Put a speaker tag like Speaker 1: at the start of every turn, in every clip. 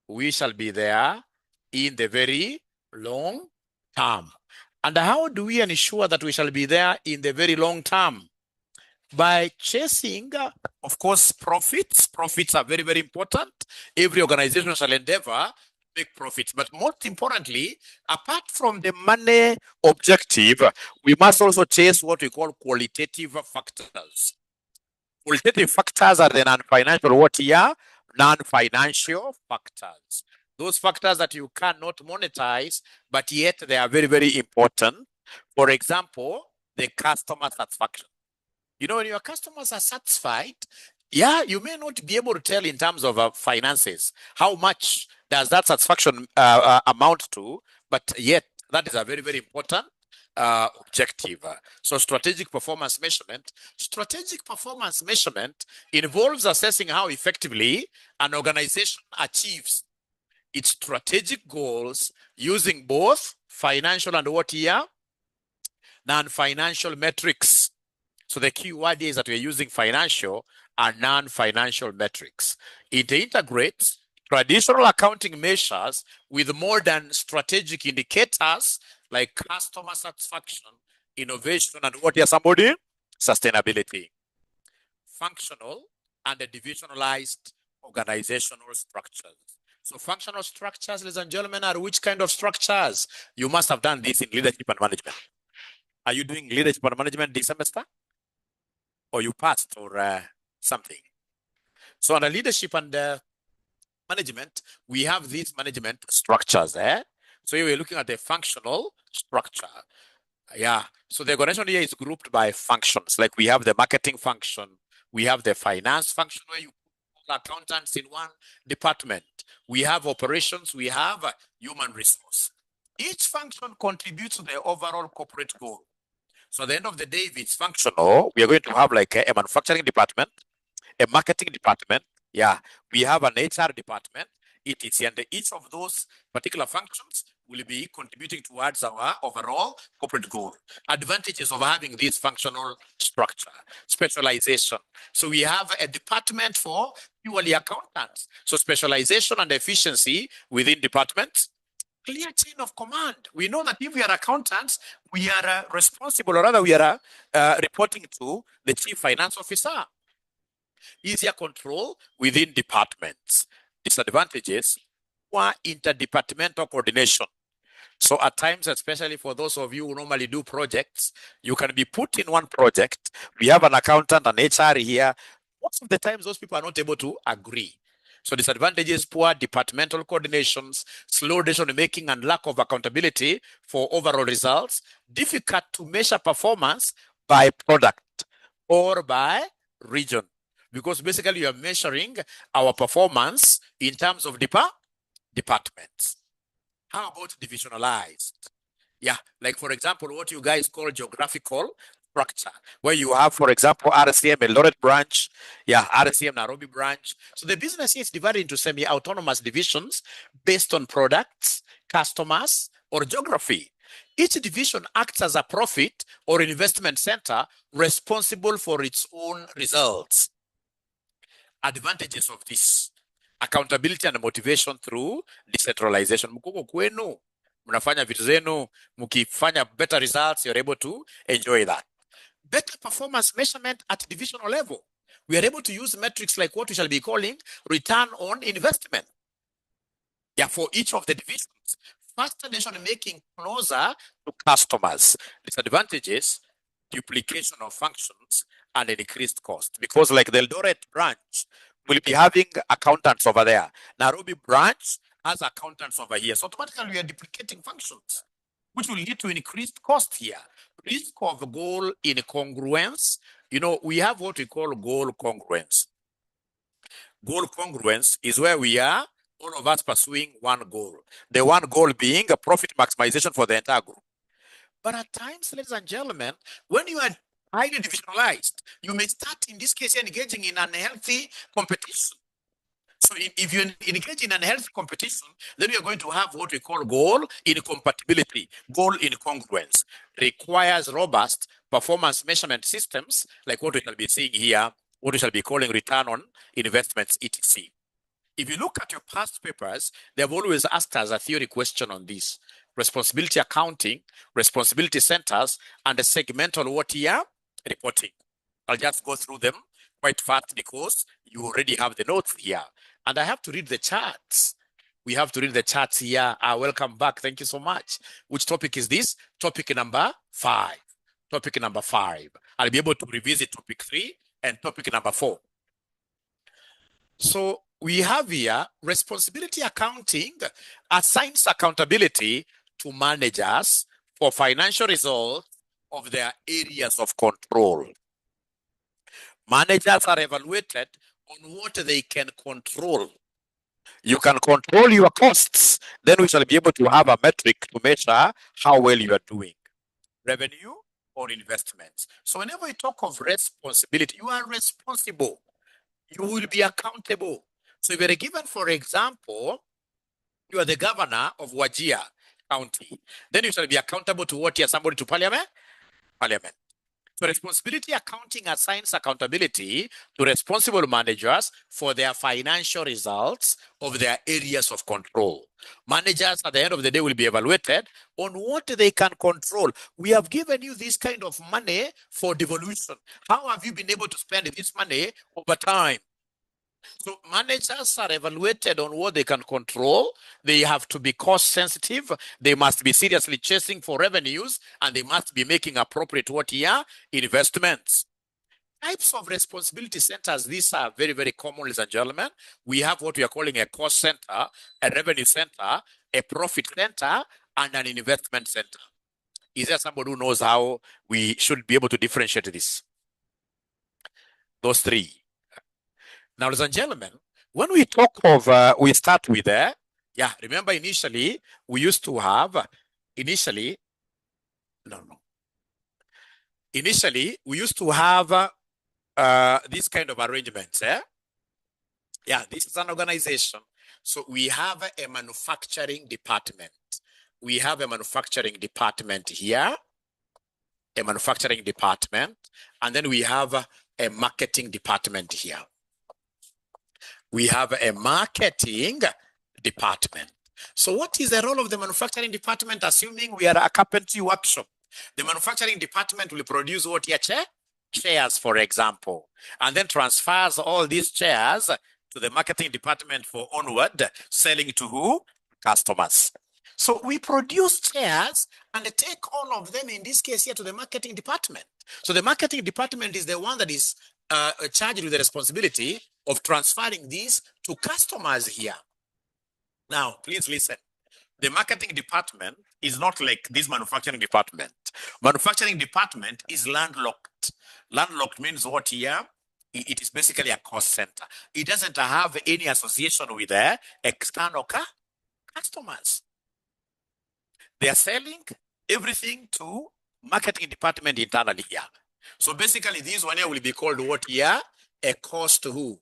Speaker 1: we shall be there in the very long term. And how do we ensure that we shall be there in the very long term? By chasing, of course, profits. Profits are very, very important. Every organization shall endeavor to make profits. But most importantly, apart from the money objective, we must also chase what we call qualitative factors. Qualitative factors are the non-financial what here? Non-financial factors. Those factors that you cannot monetize, but yet they are very, very important. For example, the customer satisfaction. You know, when your customers are satisfied, yeah, you may not be able to tell in terms of finances, how much does that satisfaction amount to, but yet that is a very, very important objective. So strategic performance measurement. Strategic performance measurement involves assessing how effectively an organization achieves its strategic goals using both financial and what here? Non-financial metrics. So the key word is that we're using financial and non-financial metrics. It integrates traditional accounting measures with modern strategic indicators like customer satisfaction, innovation, and what is somebody? Sustainability. Functional and divisionalized organizational structures. So functional structures, ladies and gentlemen, are which kind of structures? You must have done this in leadership and management. Are you doing leadership and management this semester? Or you passed or something? So under leadership and management, we have these management structures. So we're looking at the functional structure. Yeah. So the organization here is grouped by functions. Like we have the marketing function, we have the finance function where you put accountants in one department. We have operations, we have human resource. Each function contributes to the overall corporate goal. So at the end of the day, if it's functional, we are going to have like a manufacturing department, a marketing department. Yeah, we have an HR department. And each of those particular functions will be contributing towards our overall corporate goal. Advantages of having this functional structure, specialization. So we have a department for purely accountants. So specialization and efficiency within departments. Clear chain of command. We know that if we are accountants, we are responsible, or rather we are reporting to the chief finance officer. Easier control within departments. Disadvantages were interdepartmental coordination. So at times, especially for those of you who normally do projects, you can be put in one project. We have an accountant and HR here. Most of the times, those people are not able to agree. So disadvantages, poor departmental coordinations, slow decision making, and lack of accountability for overall results. Difficult to measure performance by product or by region, because basically you are measuring our performance in terms of departments. How about divisionalized? Yeah, like for example, what you guys call geographical structure, where you have, for example, RCM Eldoret branch, yeah, RCM Nairobi branch. So the business is divided into semi-autonomous divisions based on products, customers, or geography. Each division acts as a profit or investment center responsible for its own results. Advantages of this: accountability and motivation through decentralization. Mkuko kwenu, mnafanya vitu zenu, mkifanya better results, you're able to enjoy that. Better performance measurement at divisional level. We are able to use metrics like what we shall be calling return on investment. Yeah, for each of the divisions. Faster decision making closer to customers. Disadvantages: duplication of functions and an increased cost. Because like the Eldoret branch will be having accountants over there. Nairobi branch has accountants over here. So automatically we are duplicating functions, which will lead to increased cost here. Risk of goal incongruence. You know, we have what we call goal congruence. Goal congruence is where we are, all of us pursuing one goal. The one goal being a profit maximization for the entire group. But at times, ladies and gentlemen, when you are highly divisionalized, you may start, in this case, engaging in unhealthy competition. So if you engage in unhealthy competition, then you're going to have what we call goal incompatibility. Goal incongruence requires robust performance measurement systems, like what we shall be seeing here, what we shall be calling return on investments, etc. If you look at your past papers, they've always asked us a theory question on this. Responsibility accounting, responsibility centers, and the segmental what year reporting. I'll just go through them quite fast because you already have the notes here. And I have to read the charts. We have to read the charts here. Welcome back. Thank you so much. Which topic is this? Topic number 5. Topic number 5. I'll be able to revisit topic 3 and topic number 4. So we have here responsibility accounting assigns accountability to managers for financial results of their areas of control. Managers are evaluated on what they can control. You can control your costs, then we shall be able to have a metric to measure how well you are doing. Revenue or investments. So whenever we talk of responsibility, you are responsible. You will be accountable. So if you're given, for example, you are the governor of Wajir County, then you shall be accountable to what? Somebody to parliament? Parliament. So responsibility accounting assigns accountability to responsible managers for their financial results of their areas of control. Managers at the end of the day will be evaluated on what they can control. We have given you this kind of money for devolution. How have you been able to spend this money over time? So managers are evaluated on what they can control. They have to be cost sensitive. They must be seriously chasing for revenues, and they must be making appropriate what year investments. Types of responsibility centers. These are very, very common, ladies and gentlemen. We have what we are calling a cost center, a revenue center, a profit center, and an investment center. Is there somebody who knows how we should be able to differentiate this? Those three. Now, ladies and gentlemen, when we talk of, we start with remember initially, we used to have, initially, we used to have this kind of arrangements. Yeah, this is an organization. So we have a manufacturing department. We have a manufacturing department here, a manufacturing department, and then we have a marketing department here. We have a marketing department. So what is the role of the manufacturing department, assuming we are a carpentry workshop? The manufacturing department will produce what here? Chairs, for example, and then transfers all these chairs to the marketing department for onward selling to who? Customers. So we produce chairs and take all of them, in this case here, to the marketing department. So the marketing department is the one that is charged with the responsibility of transferring these to customers here. Now, please listen. The marketing department is not like this manufacturing department. Manufacturing department is landlocked. Landlocked means what here? It is basically a cost center. It doesn't have any association with external customers. They are selling everything to marketing department internally here. So basically, this one here will be called what here? A cost who?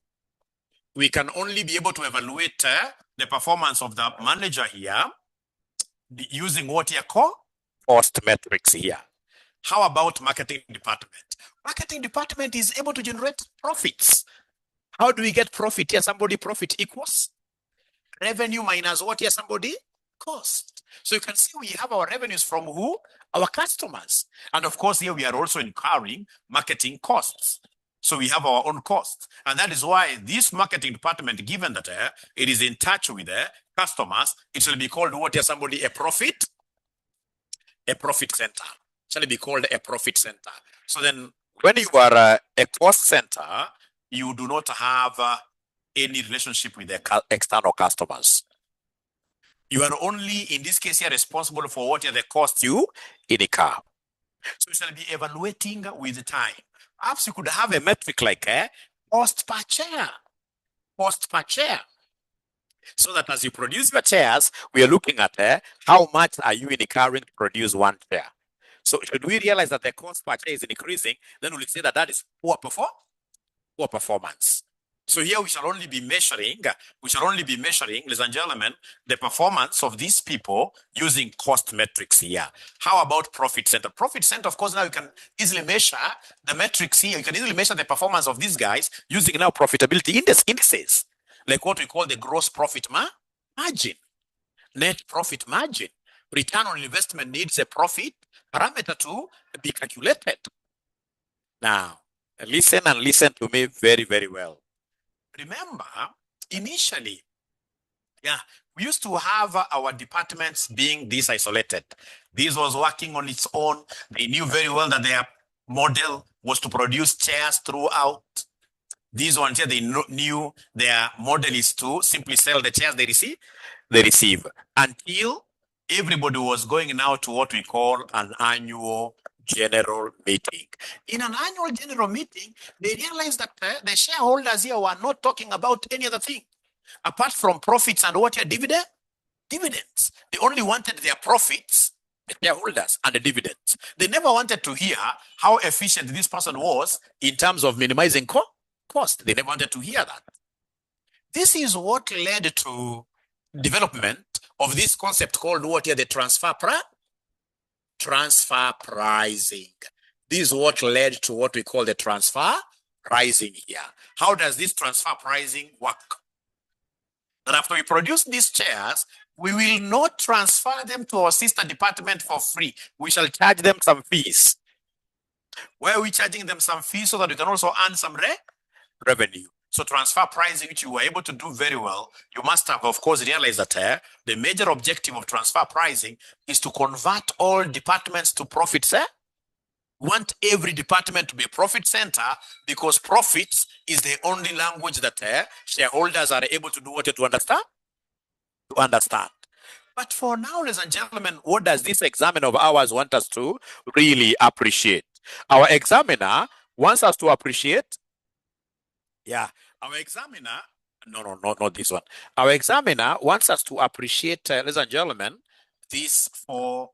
Speaker 1: We can only be able to evaluate the performance of the manager here using what here called cost metrics here. How about marketing department? Marketing department is able to generate profits. How do we get profit here? Somebody profit equals revenue minus what here? Somebody cost. So you can see we have our revenues from who? Our customers. And of course, here we are also incurring marketing costs. So we have our own costs. And that is why this marketing department, given that it is in touch with customers, it shall be called what here? Somebody a profit center. Shall it be called a profit center? So then when you are a cost center, you do not have any relationship with the external customers. You are only, in this case here, responsible for what are the costs you incur. So you shall be evaluating with time. Perhaps you could have a metric like cost per chair. Cost per chair. So that as you produce your chairs, we are looking at how much are you incurring to produce one chair. So should we realize that the cost per chair is increasing, then we'll say that that is poor performance. So here we shall only be measuring, ladies and gentlemen, the performance of these people using cost metrics here. How about profit center? Profit center, of course, now you can easily measure the metrics here. You can easily measure the performance of these guys using now profitability indices. like what we call the gross profit margin, net profit margin. Return on investment needs a profit parameter to be calculated. Now, listen and listen to me very, very well. Remember, initially, we used to have our departments being this isolated. This was working on its own. They knew very well that their model was to produce chairs throughout. These ones here, they knew their model is to simply sell the chairs they receive, until everybody was going now to what we call an annual general meeting. In an annual general meeting, they realized that the shareholders here were not talking about any other thing apart from profits and what are dividends. They only wanted their profits, the shareholders, and the dividends. They never wanted to hear how efficient this person was in terms of minimizing cost. They never wanted to hear that. This is what led to development of this concept called what here, the transfer pricing. This is what led to what we call the transfer pricing here. How does this transfer pricing work? That after we produce these chairs, we will not transfer them to our sister department for free. We shall charge them some fees. Why are we charging them some fees? So that we can also earn some revenue. So transfer pricing, which you were able to do very well, you must have, of course, realized that the major objective of transfer pricing is to convert all departments to profit. We want every department to be a profit center, because profits is the only language that shareholders are able to do what to understand. But for now, ladies and gentlemen, what does this examiner of ours want us to really appreciate? Our examiner wants us to appreciate, our examiner, not this one. Our examiner wants us to appreciate, ladies and gentlemen, these 4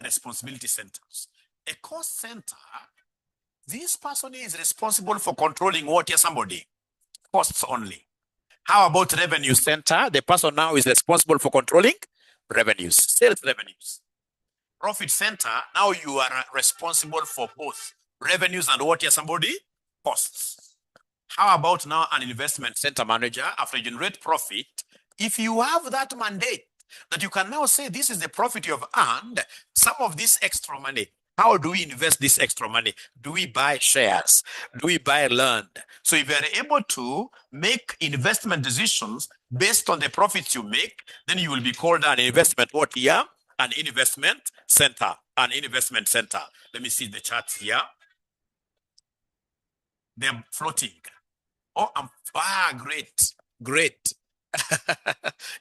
Speaker 1: responsibility centers. A cost center, this person is responsible for controlling what? Somebody. Costs only. How about revenue center? The person now is responsible for controlling revenues, sales revenues. Profit center, now you are responsible for both revenues and what? Somebody? Costs. How about now an investment center manager? After you generate profit, if you have that mandate that you can now say this is the profit you have earned, some of this extra money, how do we invest this extra money? Do we buy shares? Do we buy land? So if you are able to make investment decisions based on the profits you make, then you will be called an investment what here? An investment center. An investment center. Let me see the charts here. They're floating. Oh, great.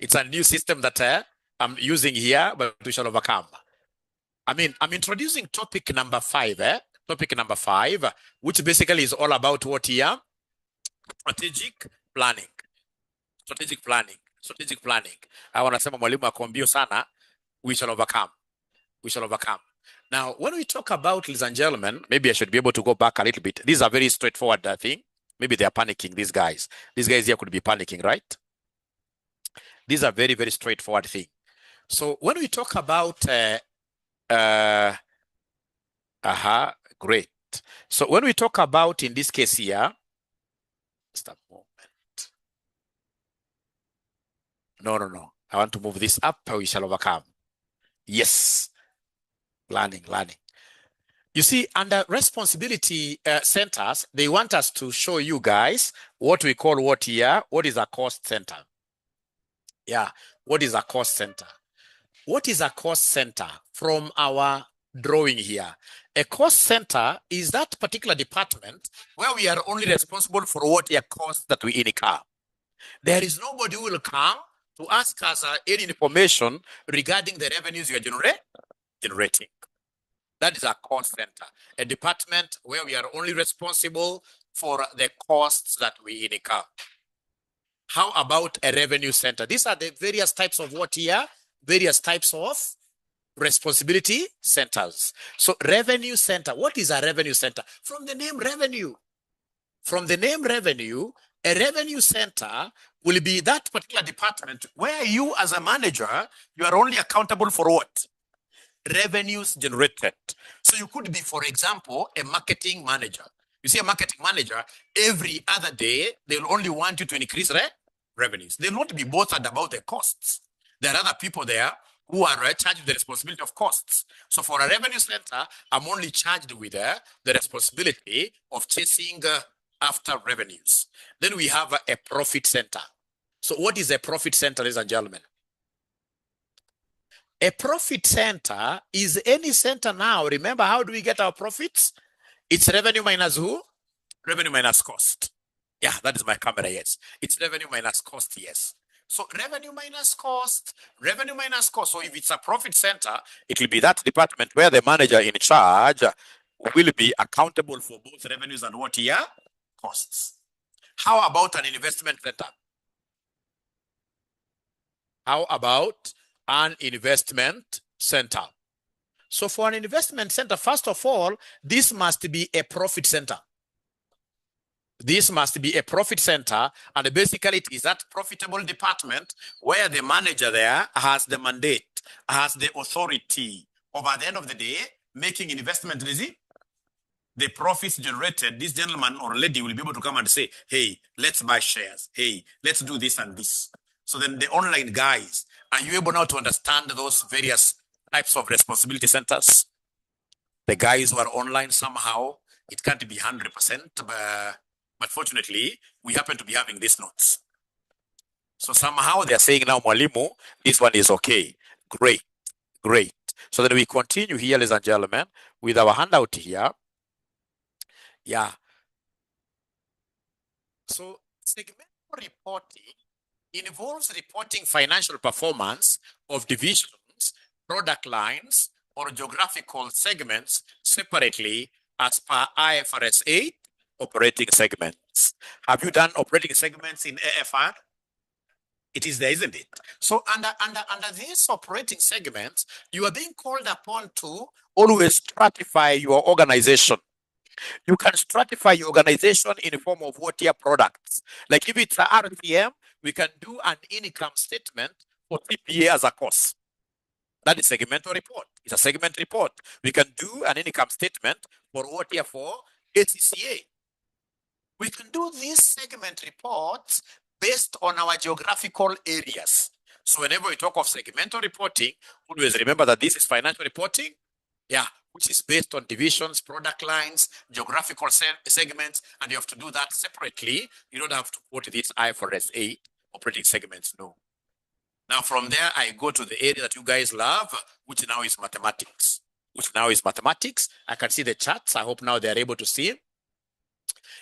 Speaker 1: It's a new system that I'm using here, but we shall overcome. I'm introducing topic number 5, Topic number 5, which basically is all about what here? Strategic planning. I want to say mwalimu akombio sana, we shall overcome. Now, when we talk about, ladies and gentlemen, maybe I should be able to go back a little bit. These are very straightforward thing. Maybe they are panicking, these guys. These guys here could be panicking, right? These are very, very straightforward thing. So when we talk about great. So when we talk about, in this case here, just a moment. No. I want to move this up. We shall overcome. Yes. Planning. You see, under responsibility centers, they want us to show you guys what we call what here? What is a cost center? Yeah. What is a cost center? What is a cost center from our drawing here? A cost center is that particular department where we are only responsible for what your costs that we incur. There is nobody who will come to ask us any information regarding the revenues you are generating. That is a cost center, a department where we are only responsible for the costs that we incur. How about a revenue center? These are the various types of what here? Various types of responsibility centers. So revenue center, what is a revenue center? From the name revenue. A revenue center will be that particular department where you as a manager, you are only accountable for what? Revenues generated. So you could be, for example, a marketing manager. You see, a marketing manager, every other day, they'll only want you to increase revenues. They'll not be bothered about the costs. There are other people there who are charged with the responsibility of costs. So for a revenue center, I'm only charged with the responsibility of chasing after revenues. Then we have a profit center. So what is a profit center, ladies and gentlemen? A profit center is any center now. Remember, how do we get our profits? It's revenue minus who? Revenue minus cost. Yeah, that is my camera, yes. It's revenue minus cost, yes. So revenue minus cost, revenue minus cost. So if it's a profit center, it will be that department where the manager in charge will be accountable for both revenues and what year? Costs. How about an investment center? How about an investment center? So for an investment center, first of all, this must be a profit center. This must be a profit center, and basically it is that profitable department where the manager there has the mandate, has the authority of, at the end of the day, making investment easy. The profits generated, this gentleman or lady will be able to come and say, hey, let's buy shares. Hey, let's do this and this. So then the online guys, are you able now to understand those various types of responsibility centers? The guys who are online somehow, it can't be 100%, but fortunately, we happen to be having these notes. So somehow they're saying now, Mwalimu, this one is okay. Great, great. So then we continue here, ladies and gentlemen, with our handout here. Yeah. So segmental reporting involves reporting financial performance of divisions, product lines, or geographical segments separately as per IFRS 8 operating segments. Have you done operating segments in AFR? It is there, isn't it? So under these operating segments, you are being called upon to always stratify your organization. You can stratify your organization in the form of what your products. Like if it's a RCM, we can do an income statement for CPA as a course. That is segmental report. It's a segment report. We can do an income statement for what here for 𝗕𝗔𝗍. We can do these segment reports based on our geographical areas. So whenever we talk of segmental reporting, always remember that this is financial reporting, yeah, which is based on divisions, product lines, geographical segments, and you have to do that separately. You don't have to quote these IFRS 8 operating segments, no. Now from there, I go to the area that you guys love, which now is mathematics. I can see the charts. I hope now they're able to see.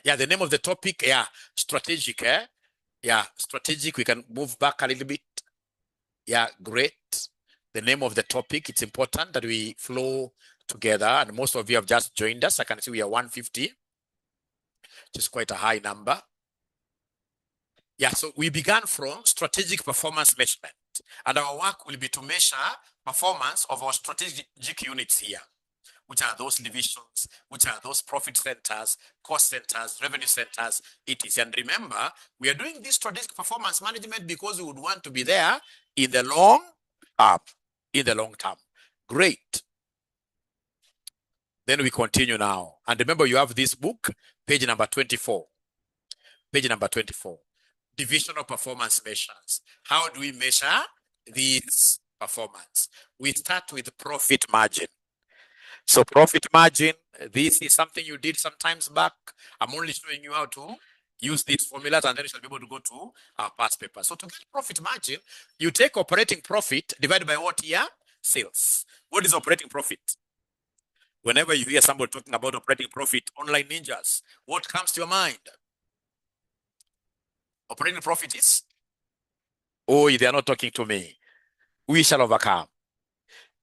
Speaker 1: Yeah, the name of the topic, yeah, strategic, Yeah, strategic. We can move back a little bit. Yeah, great. The name of the topic, it's important that we flow together. And most of you have just joined us. I can see we are 150, which is quite a high number. Yeah, so we began from strategic performance measurement. And our work will be to measure performance of our strategic units here, which are those divisions, which are those profit centers, cost centers, revenue centers, etc. And remember, we are doing this strategic performance management because we would want to be there in the long term. Great. Then we continue now. And remember, you have this book, page number 24. Page number 24. Divisional performance measures. How do we measure this performance? We start with profit margin. So profit margin, this is something you did sometimes back. I'm only showing you how to use these formulas, and then you shall be able to go to our past paper. So to get profit margin, you take operating profit divided by what here? Sales. What is operating profit? Whenever you hear somebody talking about operating profit, online ninjas, what comes to your mind? Operating profit is? Oh, they are not talking to me. We shall overcome.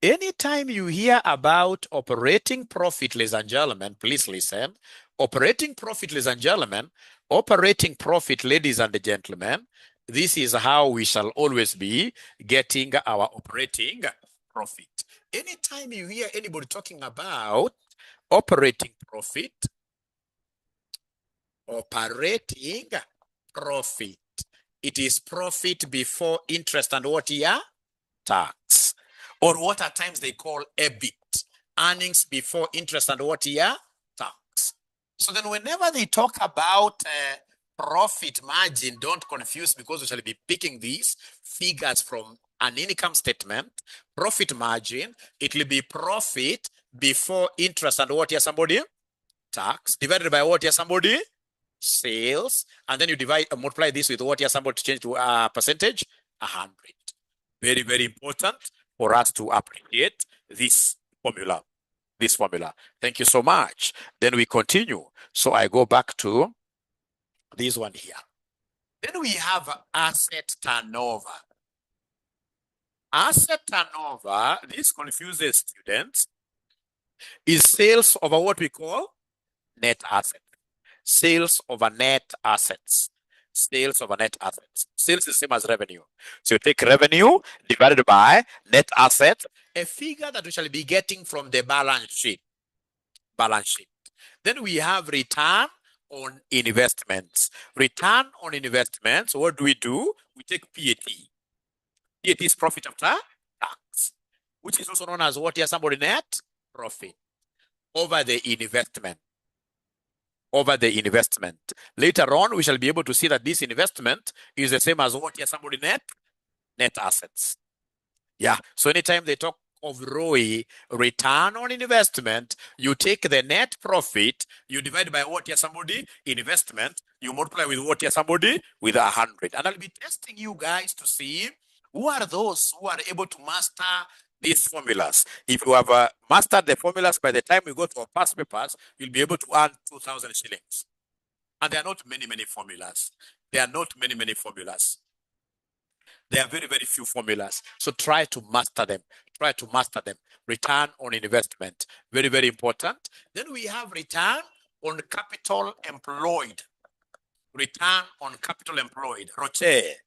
Speaker 1: Anytime you hear about operating profit, ladies and gentlemen, please listen. Operating profit, ladies and gentlemen, operating profit, ladies and gentlemen, this is how we shall always be getting our operating profit. Anytime you hear anybody talking about operating profit, it is profit before interest and what here? Tax. Or what at times they call EBIT, earnings before interest and what here? Tax. So then whenever they talk about profit margin, don't confuse, because we shall be picking these figures from an income statement. Profit margin, it will be profit before interest and what here, somebody? Tax, divided by what here, somebody? Sales. And then you divide, multiply this with what here, somebody, to change to percentage, 100. Very, very important for us to appreciate this formula. This formula. Thank you so much. Then we continue. So I go back to this one here. Then we have asset turnover. Asset turnover, this confuses students, is sales over what we call net assets. Sales over net assets. Sales over net assets. Sales is the same as revenue. So you take revenue divided by net assets, a figure that we shall be getting from the balance sheet. Balance sheet. Then we have return on investments. Return on investments, what do? We take PAT. PAT is profit after tax, which is also known as what here, somebody? Net profit over the investment. Over the investment. Later on, we shall be able to see that this investment is the same as what here, somebody? Net assets. Yeah. So anytime they talk of ROI, return on investment, you take the net profit, you divide by what here, somebody? Investment, you multiply with what here, somebody? With 100. And I'll be testing you guys to see who are those who are able to master these formulas. If you have mastered the formulas, by the time you go to our past papers, you'll be able to earn 2,000 shillings. And there are not many, many formulas. There are not many, many formulas. There are very, very few formulas. So try to master them. Try to master them. Return on investment. Very, very important. Then we have return on capital employed. Return on capital employed. ROCE.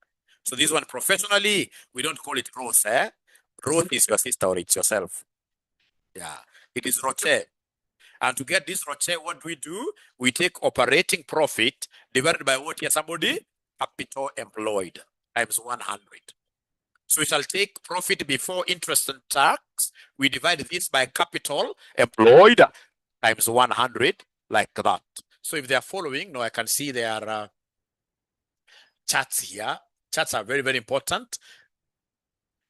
Speaker 1: So this one, professionally, we don't call it ROCE. ROCE is your sister or it's yourself. Yeah, it is ROCE. And to get this ROCE, what do? We take operating profit divided by what here, somebody? Capital employed times 100. So we shall take profit before interest and tax. We divide this by capital employed times 100, like that. So if they are following, now I can see their charts here. Charts are very, very important.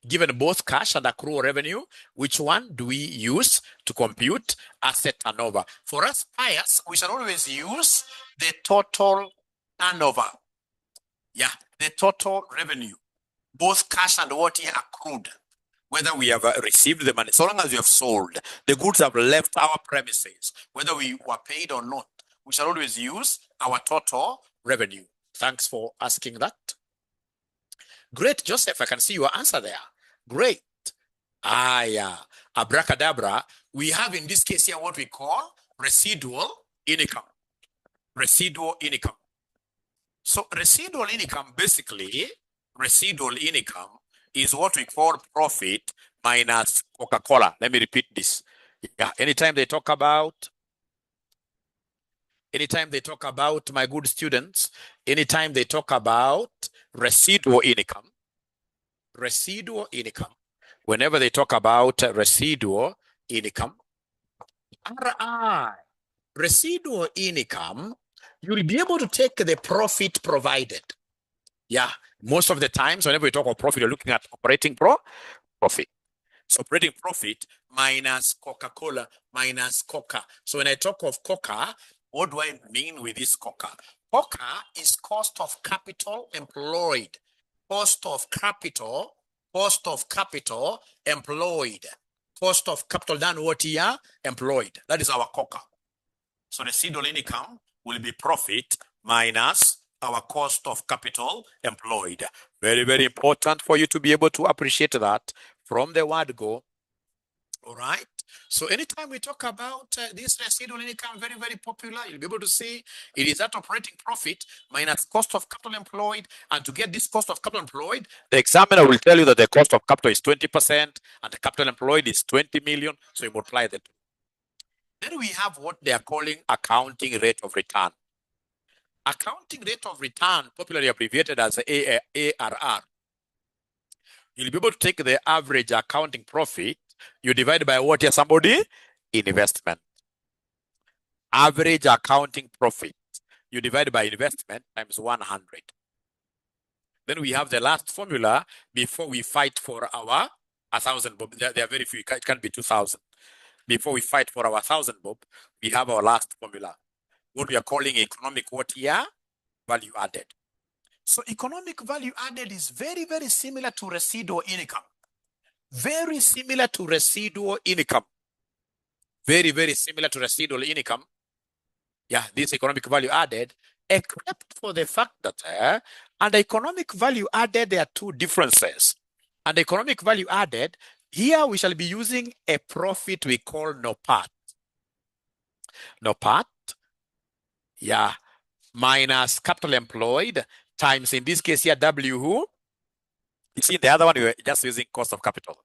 Speaker 1: Given both cash and accrual revenue, which one do we use to compute asset turnover? For us buyers, we shall always use the total turnover. Yeah, the total revenue, both cash and what he accrued, whether we have received the money, so long as we have sold, the goods have left our premises, whether we were paid or not, we shall always use our total revenue. Thanks for asking that. Great, Joseph, I can see your answer there. Great. Yeah. Abracadabra. We have in this case here what we call residual income. Residual income. So residual income, basically, residual income is what we call profit minus Coca-Cola. Let me repeat this. Yeah. Anytime they talk about, my good students, anytime they talk about residual income, whenever they talk about residual income, RI, residual income, you'll be able to take the profit provided. Yeah, most of the times, whenever we talk about profit, you're looking at operating profit. So operating profit minus Coca-Cola minus Coca. So when I talk of Coca, what do I mean with this Coca? Coca is cost of capital employed. Cost of capital employed. Cost of capital done what here? Employed. That is our Coca. So residual income will be profit minus our cost of capital employed. Very, very important for you to be able to appreciate that from the word go. All right. So anytime we talk about this residual income, very, very popular, you'll be able to see it is that operating profit minus cost of capital employed. And to get this cost of capital employed, the examiner will tell you that the cost of capital is 20% and the capital employed is 20 million. So you multiply the two. Then we have what they are calling accounting rate of return. Accounting rate of return, popularly abbreviated as ARR. You'll be able to take the average accounting profit, you divide by what here, somebody? Investment. Average accounting profit. you divide by investment times 100. Then we have the last formula before we fight for our 1,000 bob. They are very few. It can't be 2,000. Before we fight for our 1,000 bob, we have our last formula, what we are calling economic what here? Value added. So economic value added is very, very similar to residual income. Very similar to residual income. Very, very similar to residual income. Yeah, this economic value added, except for the fact that under economic value added, there are two differences. Under economic value added, here we shall be using a profit we call NOPAT. NOPAT, yeah, minus capital employed times, in this case here, W who? You see, the other one, we were just using cost of capital.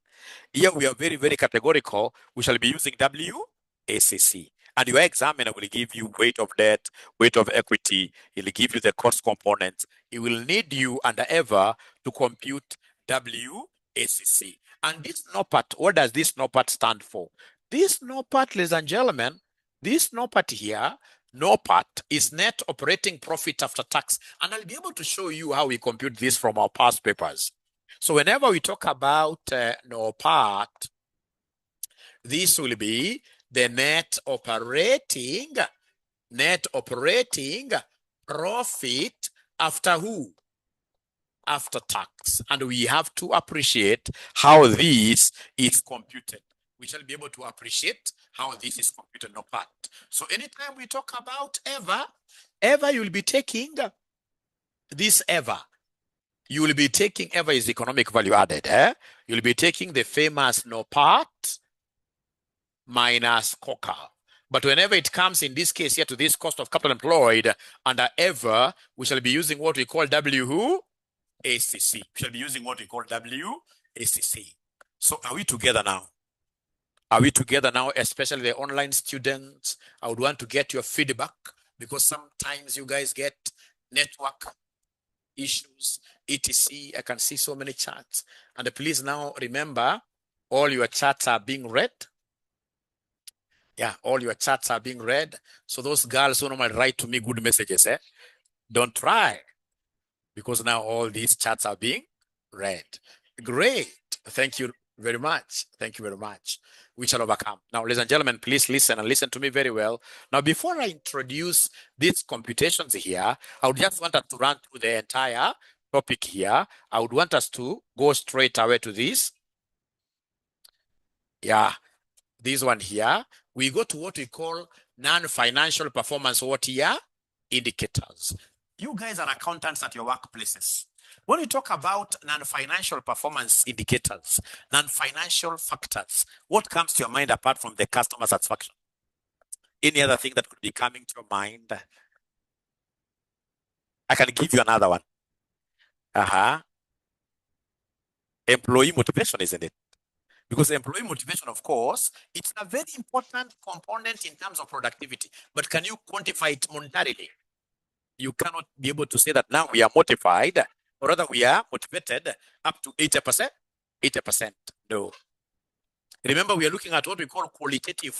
Speaker 1: Here we are very, very categorical. We shall be using WACC. And your examiner will give you weight of debt, weight of equity. He'll give you the cost components. He will need you under ever to compute WACC. And this NOPAT, what does this NOPAT stand for? This NOPAT, ladies and gentlemen, this NOPAT here, NOPAT is net operating profit after tax. And I'll be able to show you how we compute this from our past papers. So whenever we talk about NOPAT, this will be the net operating profit after who? After tax. And we have to appreciate how this is computed. We shall be able to appreciate how this is computed, NOPAT. So anytime we talk about ever you'll be taking this ever. You will be taking ever is economic value added. You'll be taking the famous NOPAT minus COCA. But whenever it comes in this case here to this cost of capital employed under ever, we shall be using what we call WACC. We shall be using what we call WACC. So are we together now? Are we together now, especially the online students? I would want to get your feedback because sometimes you guys get network issues, etc. I can see so many chats. And please now remember, all your chats are being read. Yeah, all your chats are being read. So those girls who normally write to me good messages, don't try. Because now all these chats are being read. Great. Thank you very much. Thank you very much. We shall overcome. Now, ladies and gentlemen, please listen and listen to me very well. Now, before I introduce these computations here, I would just want us to run through the entire topic here. I would want us to go straight away to this. Yeah, this one here. We go to what we call non-financial performance what here? Indicators. You guys are accountants at your workplaces. When we talk about non-financial performance indicators, non-financial factors, what comes to your mind apart from the customer satisfaction? Any other thing that could be coming to your mind? I can give you another one. Employee motivation, isn't it? Because employee motivation, of course, it's a very important component in terms of productivity. But can you quantify it monetarily? You cannot be able to say that now we are motivated, or rather we are motivated up to 80%. 80%, no. Remember, we are looking at what we call qualitative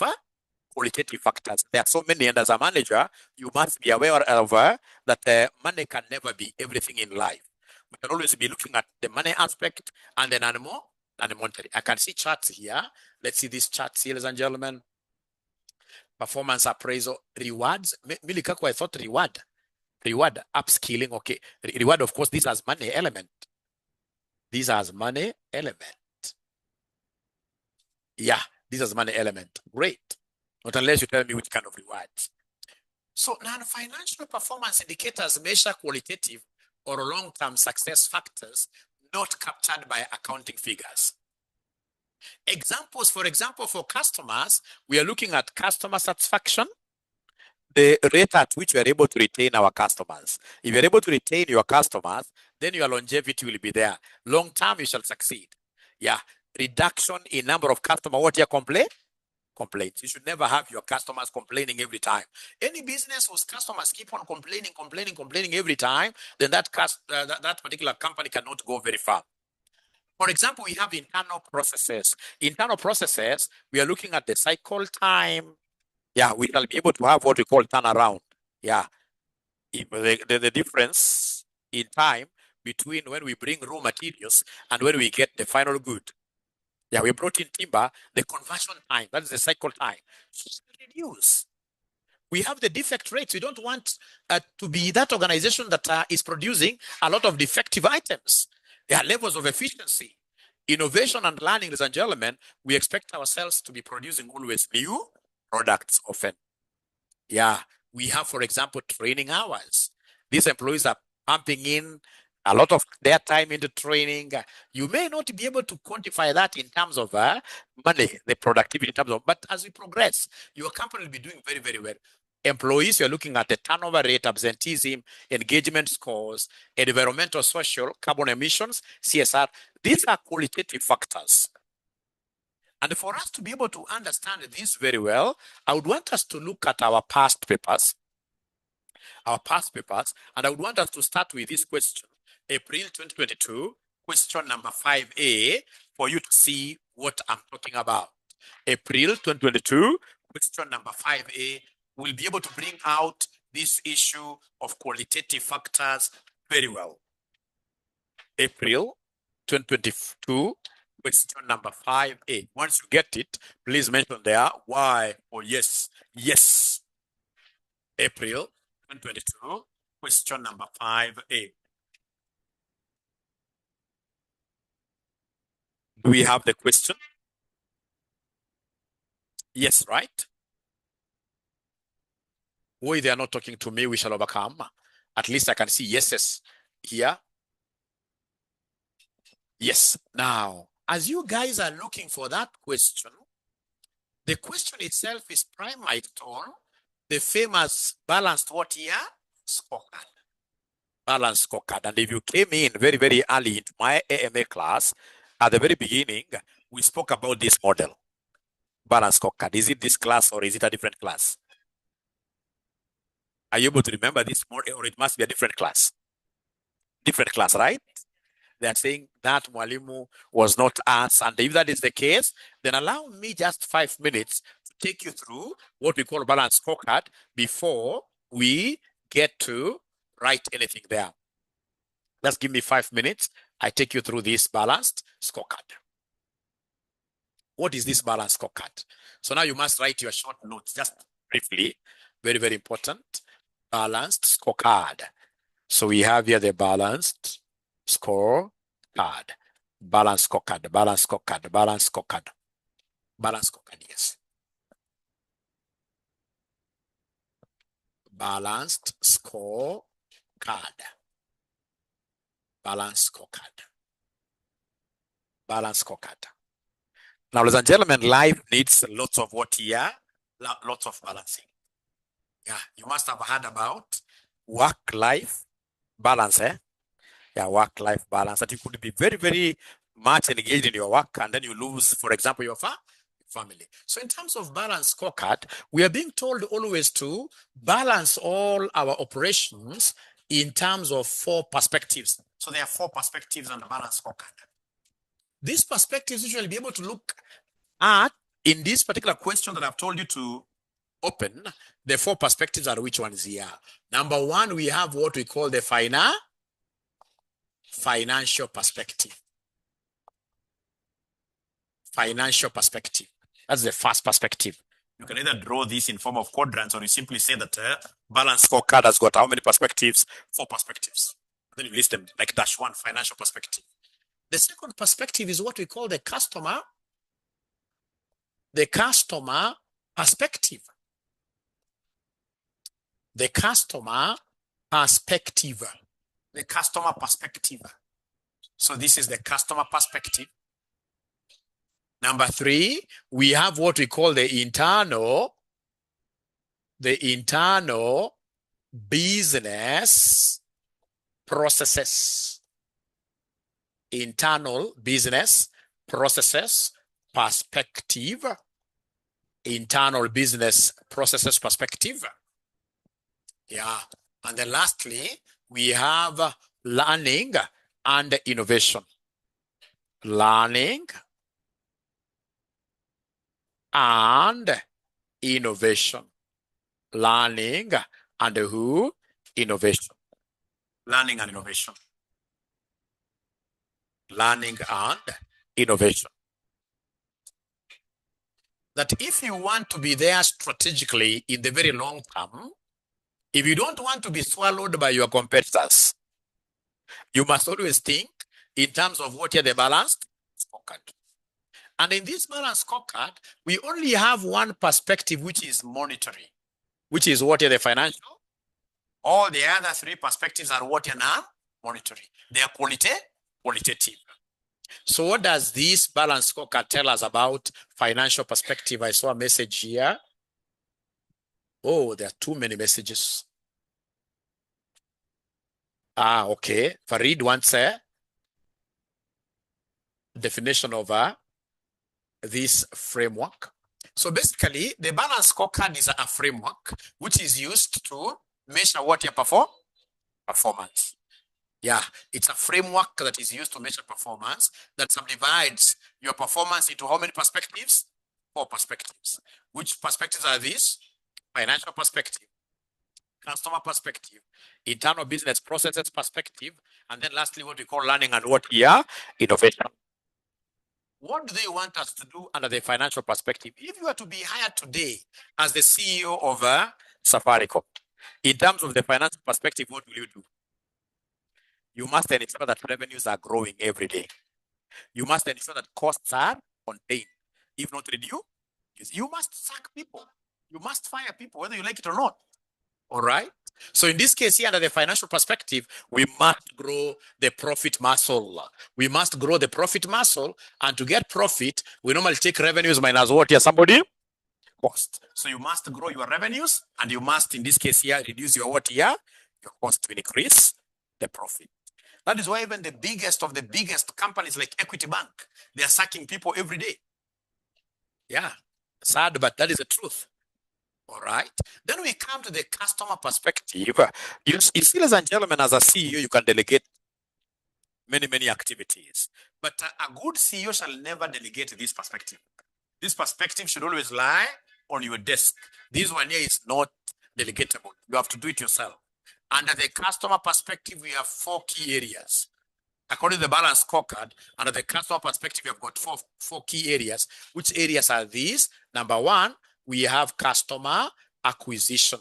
Speaker 1: factors. There are so many, and as a manager, you must be aware of that money can never be everything in life. We can always be looking at the money aspect and then monetary. I can see charts here. Let's see these charts, ladies and gentlemen. Performance appraisal, rewards. Milikako, I thought reward, upskilling, okay. Reward, of course, this has money element. This has money element. Yeah, this has money element. Great. Not unless you tell me which kind of rewards. So non-financial performance indicators measure qualitative or long-term success factors not captured by accounting figures. Examples, for example, for customers, we are looking at customer satisfaction, the rate at which we are able to retain our customers. If you're able to retain your customers, then your longevity will be there. Long term, you shall succeed. Yeah. Reduction in number of customers. What your complaints. You should never have your customers complaining every time. Any business whose customers keep on complaining every time, then that particular company cannot go very far. For example, we have internal processes. Internal processes, we are looking at the cycle time. Yeah, we shall be able to have what we call turnaround. Yeah. The difference in time between when we bring raw materials and when we get the final good. Yeah, we brought in timber, the conversion time, that is the cycle time, should reduce. We have the defect rates. We don't want to be that organization that is producing a lot of defective items. There are levels of efficiency, innovation, and learning, ladies and gentlemen. We expect ourselves to be producing always new products often. Yeah, we have, for example, training hours. These employees are pumping in a lot of their time into training. You may not be able to quantify that in terms of money, the productivity in terms of, but as we progress, your company will be doing very, very well. Employees, you're looking at the turnover rate, absenteeism, engagement scores, environmental, social, carbon emissions, CSR. These are qualitative factors. And for us to be able to understand this very well, I would want us to look at our past papers, and I would want us to start with this question, April 2022, question number 5A, for you to see what I'm talking about. April 2022, question number 5A, will be able to bring out this issue of qualitative factors very well. April 2022, question number 5A. Once you get it, please mention there why or yes. Yes. April 2022, question number 5A. Do we have the question? Yes, right? Why they are not talking to me, we shall overcome. At least I can see yeses here. Yes. Now, as you guys are looking for that question, the question itself is primarily on the famous balanced what here? Scorecard. Balanced scorecard. And if you came in very, very early into my AMA class, at the very beginning, we spoke about this model. Balanced scorecard. Is it this class or is it a different class? Are you able to remember this model, or it must be a different class? Different class, right? They are saying that Mwalimu was not us. And if that is the case, then allow me just 5 minutes to take you through what we call balanced scorecard before we get to write anything there. Just give me 5 minutes. I take you through this balanced scorecard. What is this balanced scorecard? So now you must write your short notes just briefly. Very, very important. Balanced scorecard. So we have here the balanced scorecard. Balanced scorecard, balanced scorecard, balanced scorecard. Balanced scorecard, yes. Balanced scorecard. Balanced scorecard. Balanced scorecard. Now, ladies and gentlemen, life needs lots of what here? Lots of balancing. Yeah, you must have heard about work-life balance, eh? Yeah, work-life balance. That you could be very, very much engaged in your work, and then you lose, for example, your family. So in terms of balance scorecard, we are being told always to balance all our operations in terms of 4 perspectives. So there are 4 perspectives on the balance scorecard. These perspectives usually be able to look at, in this particular question that I've told you to open, the 4 perspectives are which ones here? Number 1, we have what we call the financial perspective. Financial perspective. That's the first perspective. You can either draw this in form of quadrants, or you simply say that balance scorecard has got how many perspectives? 4 perspectives. Then you list them like -1, financial perspective. The second perspective is what we call the customer perspective. The customer perspective. The customer perspective. So this is the customer perspective. Number 3, we have what we call the internal business processes. Internal business processes perspective. Internal business processes perspective. Yeah. And then lastly, we have learning and innovation. Learning and innovation. Learning and innovation. Learning and innovation. Learning and innovation. That if you want to be there strategically in the very long term, if you don't want to be swallowed by your competitors, you must always think in terms of what are the balanced scorecard. And in this balanced scorecard, we only have one perspective, which is monetary, which is what are the financial. All the other three perspectives are what are non-monetary. They are qualitative. So what does this balanced scorecard tell us about financial perspective? I saw a message here. Oh, there are too many messages. Okay. Farid wants a definition of this framework. So basically, the balanced scorecard is a framework which is used to measure what your performance. Yeah, it's a framework that is used to measure performance that subdivides your performance into how many perspectives? 4 perspectives. Which perspectives are these? Financial perspective, customer perspective, internal business processes perspective, and then lastly, what we call learning and what here? Innovation. What do they want us to do under the financial perspective? If you are to be hired today as the CEO of Safaricom, in terms of the financial perspective, what will you do? You must ensure that revenues are growing every day. You must ensure that costs are contained, if not reduced. You must sack people. You must fire people, whether you like it or not. All right? So in this case here, under the financial perspective, we must grow the profit muscle. We must grow the profit muscle. And to get profit, we normally take revenues minus what here? Somebody? Cost. So you must grow your revenues, and you must, in this case here, reduce your what here? Your cost to increase the profit. That is why even the biggest of the biggest companies like Equity Bank, they are sacking people every day. Yeah, sad, but that is the truth. All right. Then we come to the customer perspective. You see, ladies and gentlemen, as a CEO, you can delegate many activities. But a good CEO shall never delegate this perspective. This perspective should always lie on your desk. This one here is not delegatable. You have to do it yourself. Under the customer perspective, we have 4 key areas. According to the balance scorecard, under the customer perspective, we have got four key areas. Which areas are these? Number 1, we have customer acquisition.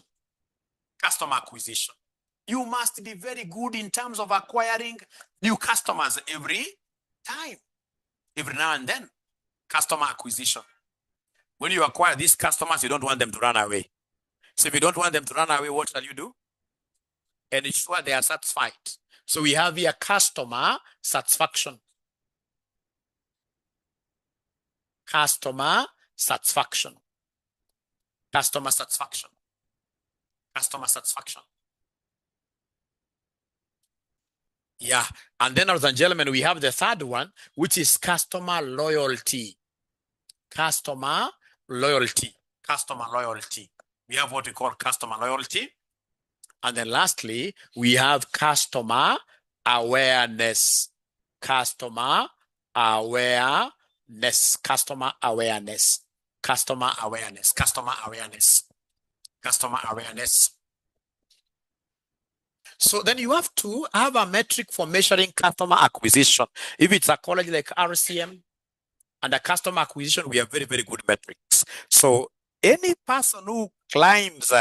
Speaker 1: Customer acquisition. You must be very good in terms of acquiring new customers every time, every now and then. Customer acquisition. When you acquire these customers, you don't want them to run away. So if you don't want them to run away, what shall you do? And ensure they are satisfied. So we have here customer satisfaction. Customer satisfaction. Customer satisfaction. Customer satisfaction. Yeah. And then, ladies and gentlemen, we have the third one, which is customer loyalty. Customer loyalty. Customer loyalty. We have what we call customer loyalty. And then lastly, we have customer awareness. Customer awareness. Customer awareness. Customer awareness. Customer awareness. Customer awareness. So then you have to have a metric for measuring customer acquisition. If it's a college like RCM and a customer acquisition, we have very good metrics. So any person who climbs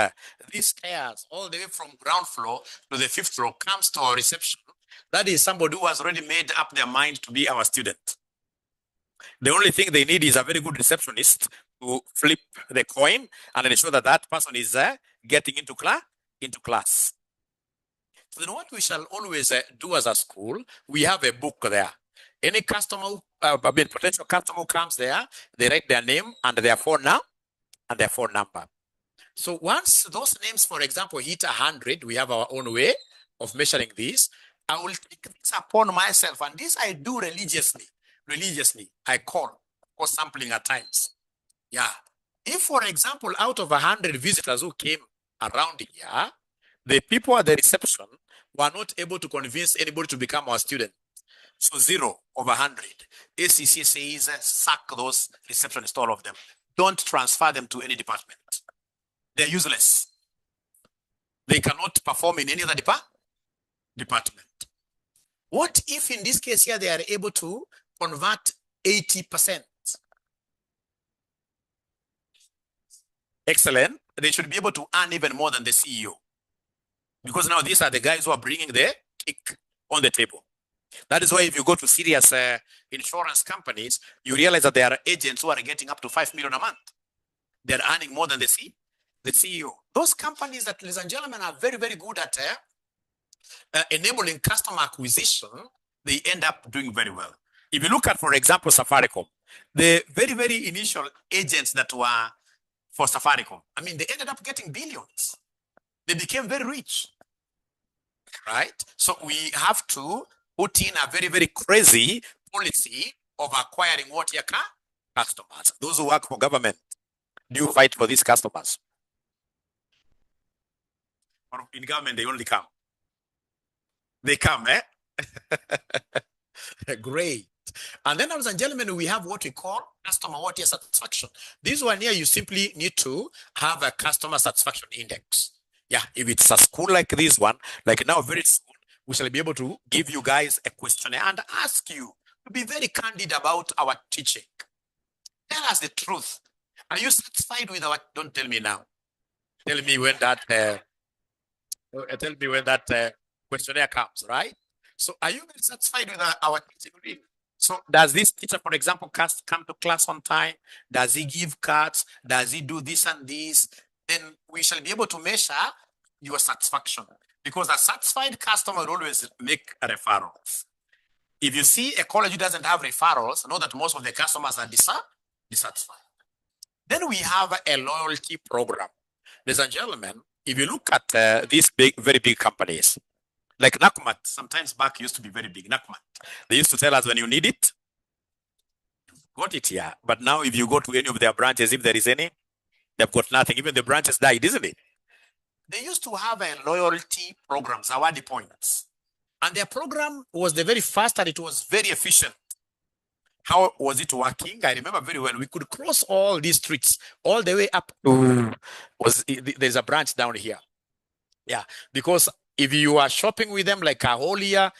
Speaker 1: these stairs all the way from ground floor to the 5th floor comes to our reception, that is somebody who has already made up their mind to be our student. The only thing they need is a very good receptionist to flip the coin and ensure that that person is getting into class. So then what we shall always do as a school, we have a book there. Any customer, potential customer who comes there, they write their name and their phone number. So once those names, for example, hit 100, we have our own way of measuring this. I will take this upon myself, and this I do religiously. I call sampling at times. Yeah. If, for example, out of 100 visitors who came around here, the people at the reception were not able to convince anybody to become our student. So 0 over 100. 𝗕𝗙CCE says sack those receptionists, all of them. Don't transfer them to any department. They're useless. They cannot perform in any other department. What if in this case here they are able to convert 80%? Excellent. They should be able to earn even more than the CEO. Because now these are the guys who are bringing the kick on the table. That is why if you go to serious insurance companies, you realize that there are agents who are getting up to 5 million a month. They're earning more than the CEO. Those companies that, ladies and gentlemen, are very, very good at enabling customer acquisition, they end up doing very well. If you look at, for example, Safaricom, the very, very initial agents that were for Safaricom, I mean, they ended up getting billions. They became very rich, right? So we have to put in a very, very crazy policy of acquiring what your customers. Those who work for government, do you fight for these customers? Or in government, they only come. They come, eh? Great. And then, ladies and gentlemen, we have what we call customer satisfaction. This one here, you simply need to have a customer satisfaction index. Yeah, if it's a school like this one, like now very soon, we shall be able to give you guys a questionnaire and ask you to be very candid about our teaching. Tell us the truth. Are you satisfied with our, don't tell me now. Tell me when that, questionnaire comes, right? So are you very satisfied with our teaching? So does this teacher, for example, come to class on time? Does he give cards? Does he do this and this? Then we shall be able to measure your satisfaction, because a satisfied customer will always make referrals. If you see a college who doesn't have referrals, know that most of the customers are dissatisfied. Then we have a loyalty program. Ladies and gentlemen, if you look at these very big companies, like 𝗕𝗏𝗏, sometimes back used to be very big. 𝗕𝗏𝗏, they used to tell us when you need it, got it here. But now if you go to any of their branches, if there is any, they've got nothing. Even the branches died, isn't it? They used to have a loyalty program, Zawadi points. And their program was the very first and it was very efficient. How was it working? I remember very well. We could cross all these streets all the way up to, there's a branch down here. Yeah, because if you are shopping with them like a whole year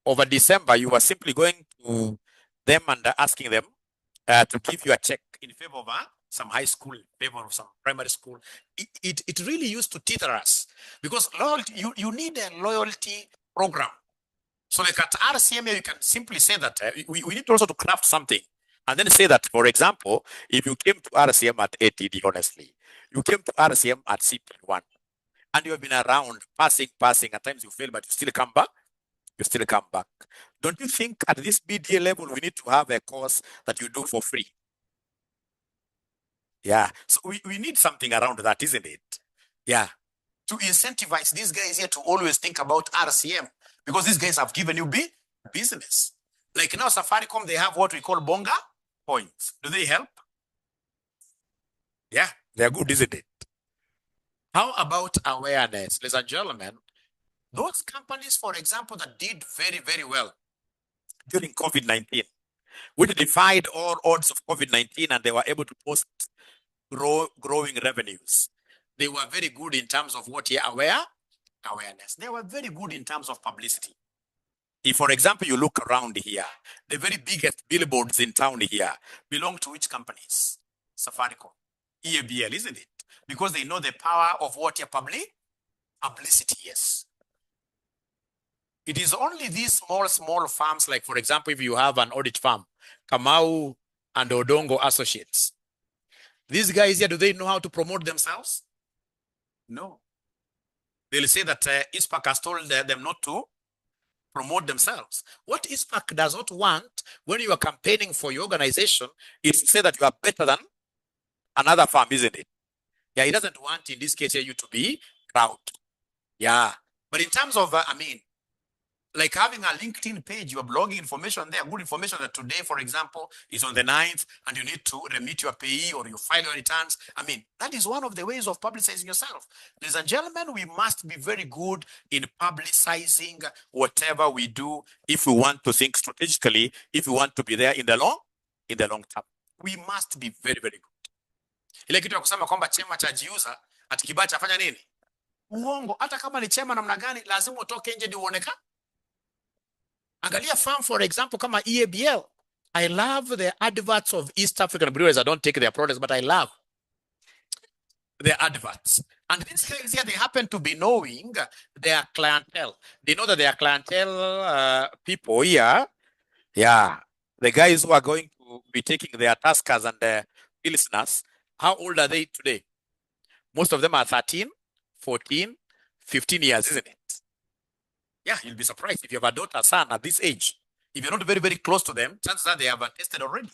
Speaker 1: over December, you are simply going to them and asking them to give you a check in favor of some high school, in favor of some primary school. It really used to tether us, because loyalty, you need a loyalty program. So like at RCM, you can simply say that we need also to craft something and then say that, for example, if you came to RCM at ATD, honestly, you came to RCM at CP1 and you have been around passing, at times you fail, but you still come back. Don't you think at this BDA level, we need to have a course that you do for free? Yeah, so we need something around that, isn't it? Yeah, to incentivize these guys here to always think about RCM, because these guys have given you business. Like now Safaricom, they have what we call bonga points. Do they help? Yeah, they're good, isn't it? How about awareness? Ladies and gentlemen, those companies, for example, that did very, very well during COVID-19, which defied all odds of COVID-19 and they were able to post growing revenues. They were very good in terms of what here, awareness. They were very good in terms of publicity. If, for example, you look around here, the very biggest billboards in town here belong to which companies? Safaricom, 𝗕𝗵𝗙, isn't it? Because they know the power of what your publicity is. It is only these small farms, like, for example, if you have an audit firm, Kamau and Odongo Associates. These guys here, do they know how to promote themselves? No. They'll say that 𝗖𝗏𝗏 has told them not to promote themselves. What 𝗖𝗏𝗏 does not want when you are campaigning for your organization is to say that you are better than another firm, isn't it? Yeah, it doesn't want, in this case, you to be proud. Yeah. But in terms of, like having a LinkedIn page, you are blogging information there, good information that today, for example, is on the 9th and you need to remit your payee or you file your returns. I mean, that is one of the ways of publicizing yourself. Ladies and gentlemen, we must be very good in publicizing whatever we do if we want to think strategically, if we want to be there in the long term. We must be very, very good. Ile kitu ya kusema kwamba chema cha jiuza ati kibaya chafanya nini? Uongo. Hata kama ni chema namna gani, lazima utoke nje ndio uonekane. Angalia farm for example kama 𝗕𝗵𝗹. I love the adverts of East African brewers. I don't take their products, but I love their adverts. And these guys here, they happen to be knowing their clientele. They know that their clientele people here, yeah, the guys who are going to be taking their taskers and the listeners, how old are they today? Most of them are 13, 14, 15 years, isn't it? Yeah, you'll be surprised if you have a daughter, son at this age. If you're not very, very close to them, chances are they have tested already.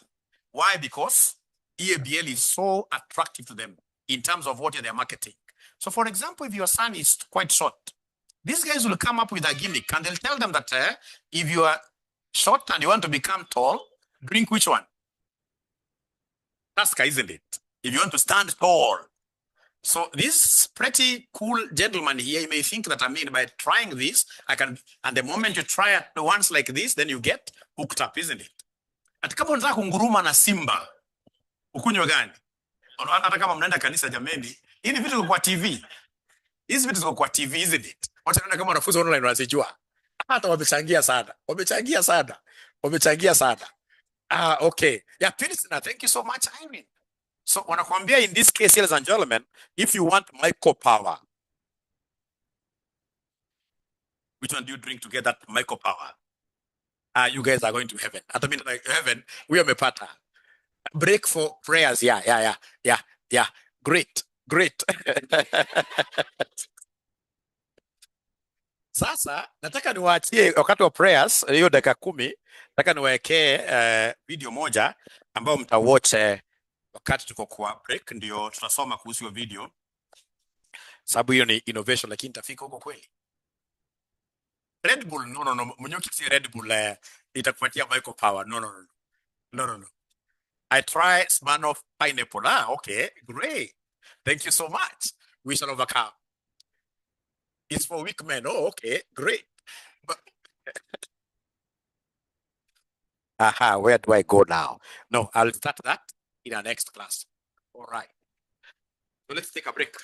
Speaker 1: Why? Because 𝗕𝗵𝗹 is so attractive to them in terms of what they're marketing. So, for example, if your son is quite short, these guys will come up with a gimmick and they'll tell them that if you are short and you want to become tall, drink which one? Tusker, isn't it? If you want to stand tall. So this pretty cool gentleman here, you may think that by trying this, I can, and the moment you try it once like this, then you get hooked up, isn't it? Ati kama unataka kunguruma na simba, ukunywe gani? Hata kama mnaenda kanisa jameni, hivi vitu kwa TV. Hizi vitu ziko kwa TV, isn't it? Wacha naona kama wanafunzi online wanazijua. Hata wamechangia sana. Wamechangia sana. Okay. Yeah, Phyllis, thank you so much, Irene. So wanakuambia in this case, ladies and gentlemen, if you want micropower, which one do you drink to get that micropower? You guys are going to heaven. At the minute, heaven, we are mepata. Break for prayers. Yeah. Great. Sasa nataka niwaachie wakati wa prayers hiyo dakika 10, nataka niwaekee video moja ambayo mtawatch wakati tuko kwa break, ndio tutasoma kuhusu hiyo video, sababu hiyo ni innovation, lakini tafika huko kweli. Red Bull, no. Mnyoki si Red Bull itakupatia micro power. No. I try Smirnoff pineapple. Okay, great. Thank you so much. We shall overcome. It's for weak men. Oh, okay, great. But where do I go now? No, I'll start that in our next class. All right. So let's take a break.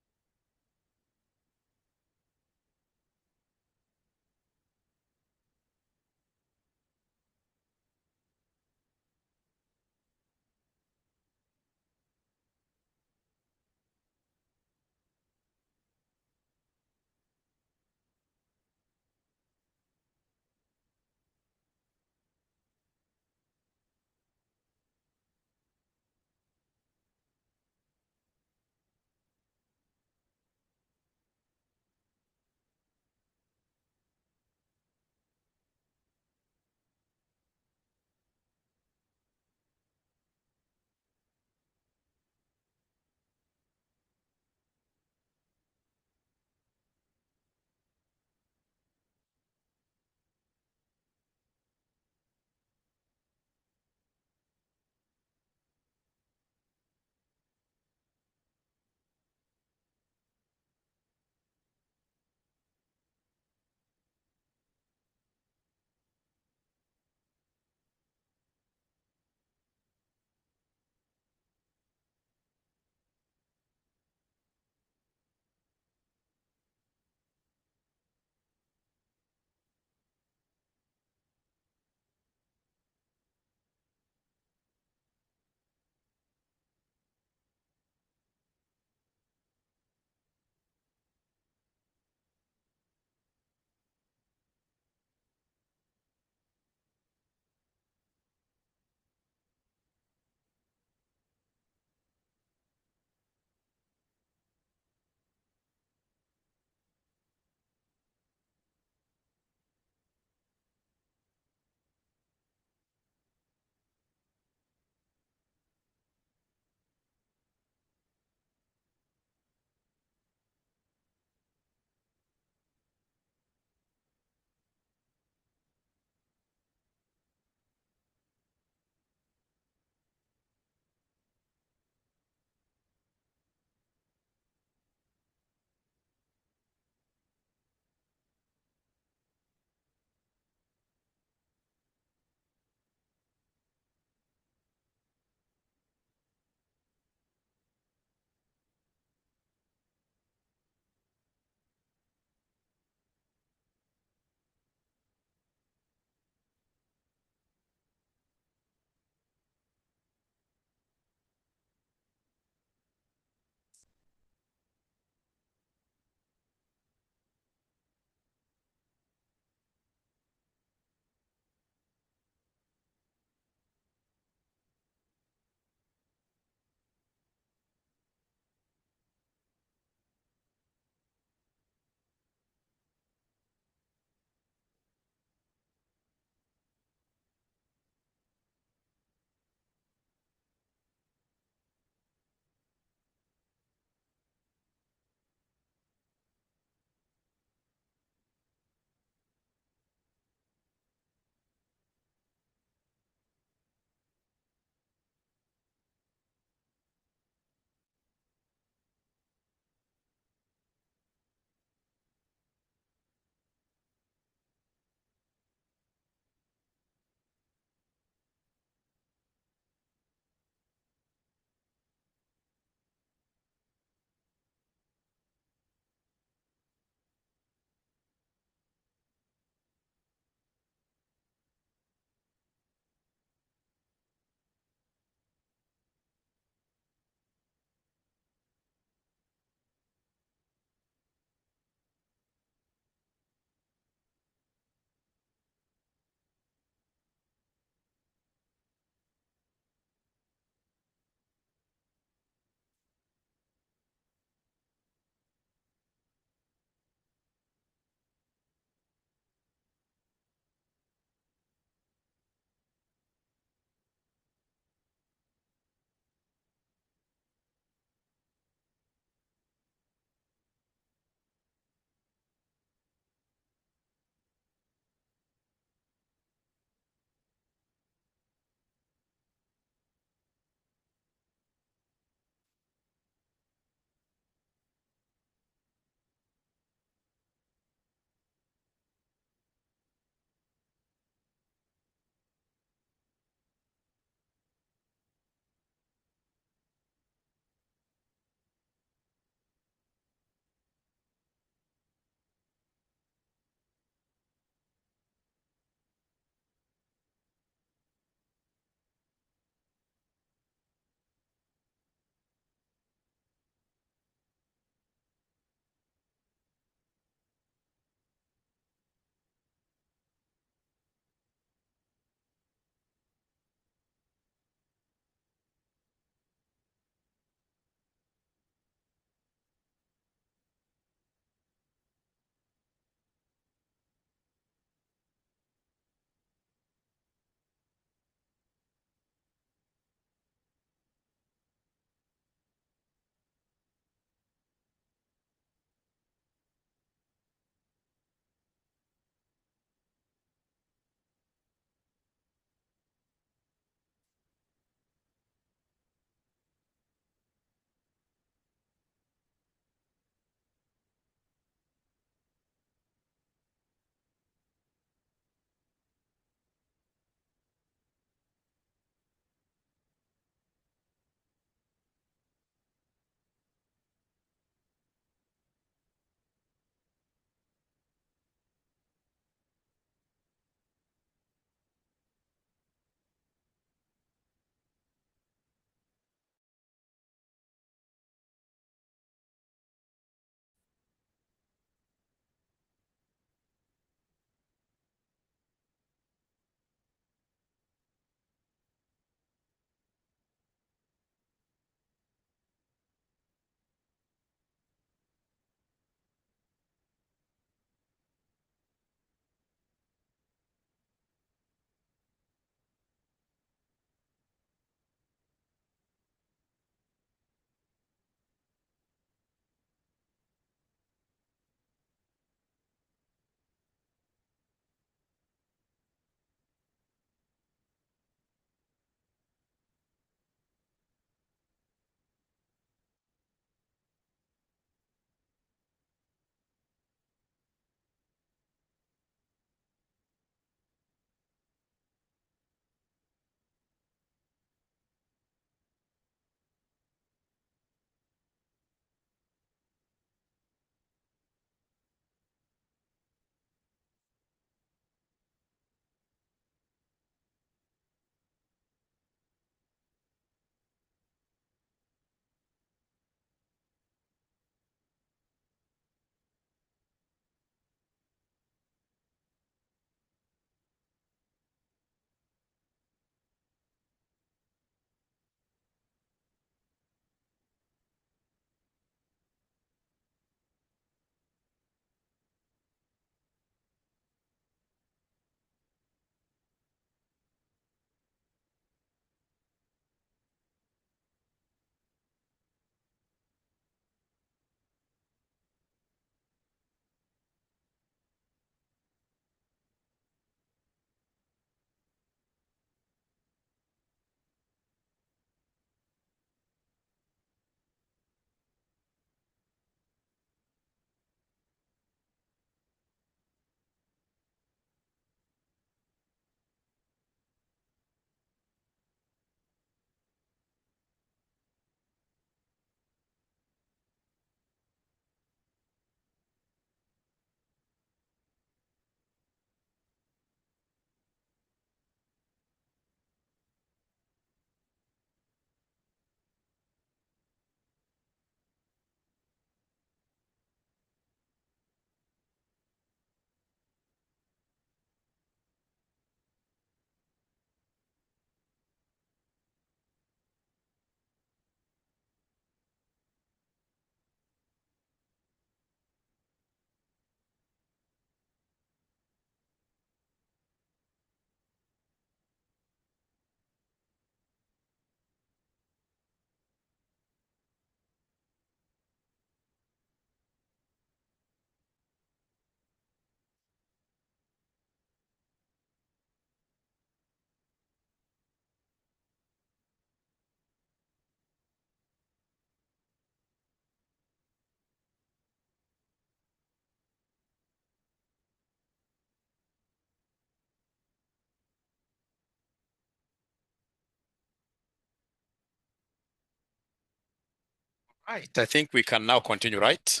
Speaker 1: Right. I think we can now continue, right?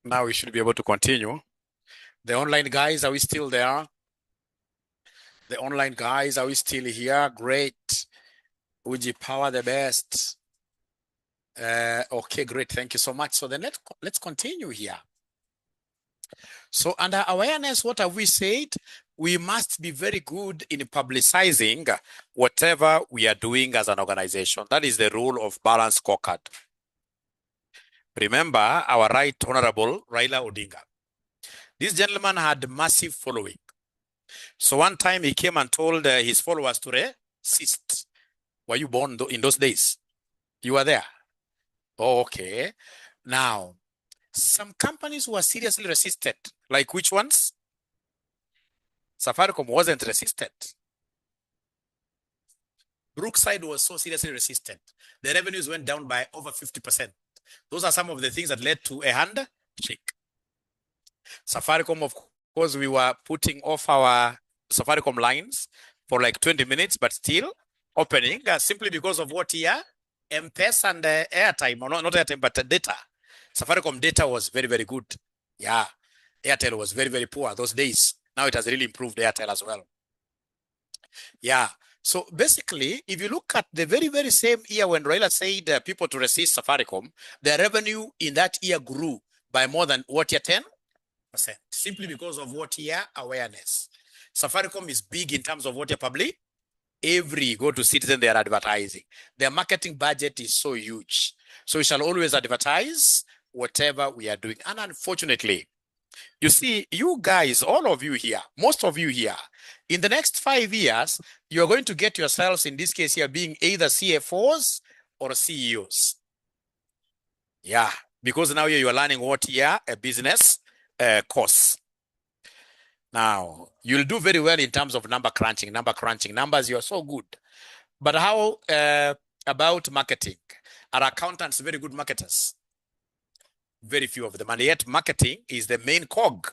Speaker 1: Now we should be able to continue. The online guys, are we still there? The online guys, are we still here? Great. 𝗕𝗵𝗁𝗀𝗲𝗽 the best. Okay, great. Thank you so much. So then let's continue here. So under awareness, what have we said? We must be very good in publicizing whatever we are doing as an organization. That is the rule of balanced scorecard. Remember our right honorable Raila Odinga. This gentleman had massive following. So one time he came and told his followers to resist. Were you born in those days? You were there. Oh, okay. Now, some companies were seriously resisted. Like which ones? Safaricom wasn't resisted. Brookside was so seriously resisted. The revenues went down by over 50%. Those are some of the things that led to a handshake. Safaricom, of course, we were putting off our Safaricom lines for like 20 minutes, but still opening simply because of what here? M-Pesa and airtime, or not airtime, but data. Safaricom data was very, very good. Yeah. Airtel was very, very poor those days. Now it has really improved Airtel as well. Yeah. So basically, if you look at the very, very same year when Raila said people to resist Safaricom, their revenue in that year grew by more than what year? 10%. Simply because of what year? Awareness. Safaricom is big in terms of what year? Public. Every go to Citizen, they are advertising. Their marketing budget is so huge. So we shall always advertise whatever we are doing. And unfortunately, you see, you guys, all of you here, most of you here, in the next 5 years, you're going to get yourselves, in this case here, being either CFOs or CEOs. Yeah, because now you are learning what here? A business course. Now, you'll do very well in terms of number crunching. Numbers, you're so good. But how about marketing? Are accountants very good marketers? Very few of them. And yet marketing is the main cog.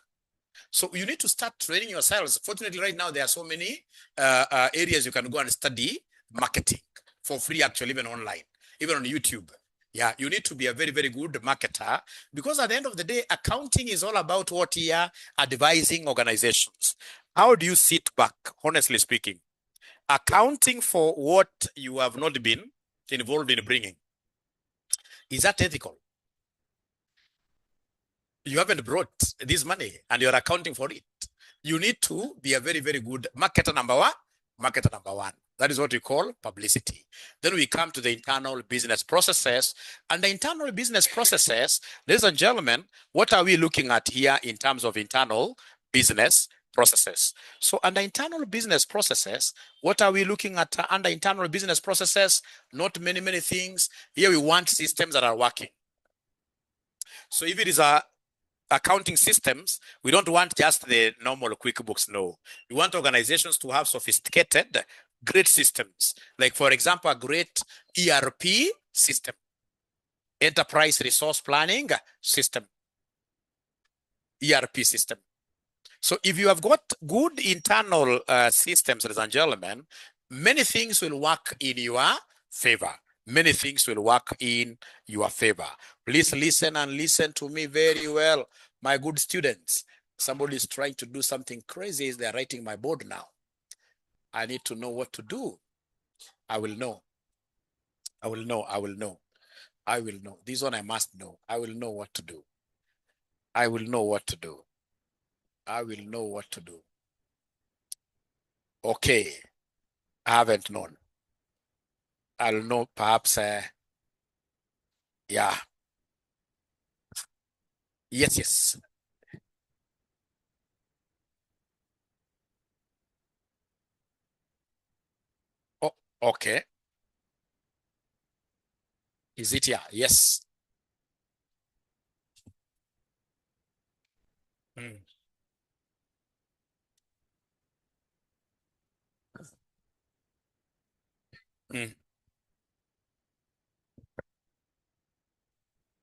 Speaker 1: So you need to start training yourselves. Fortunately, right now, there are so many areas you can go and study marketing for free, actually, even online, even on YouTube. Yeah, you need to be a very, very good marketer, because at the end of the day, accounting is all about what here? Advising organizations. How do you sit back, honestly speaking? Accounting for what you have not been involved in bringing. Is that ethical? You haven't brought this money and you're accounting for it. You need to be a very, very good marketer number one. Marketer number one. That is what we call publicity. Then we come to the internal business processes. And the internal business processes, ladies and gentlemen, what are we looking at here in terms of internal business processes? So under internal business processes, what are we looking at under internal business processes? Not many, many things. Here we want systems that are working. So if it is a accounting systems, we don't want just the normal QuickBooks. No, we want organizations to have sophisticated, great systems. Like, for example, a great ERP system, enterprise resource planning system, ERP system. So if you have got good internal systems, ladies and gentlemen, many things will work in your favor. Many things will work in your favor. Please listen and listen to me very well, my good students. Somebody is trying to do something crazy. They're writing my board now. I need to know what to do. I will know. I will know. I will know. I will know. This one I must know. I will know what to do. I will know what to do. I will know what to do. Okay. I haven't known. I'll know perhaps, yeah. Yes, yes. Oh, okay. Is it here? Yes. Mm. Mm.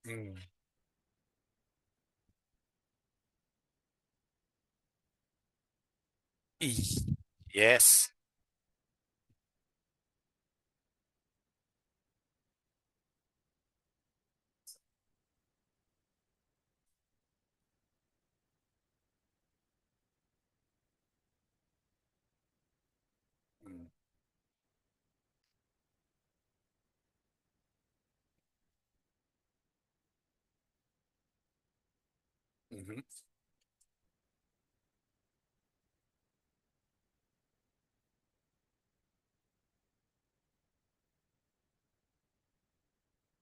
Speaker 1: Mm. Yes. Mhm.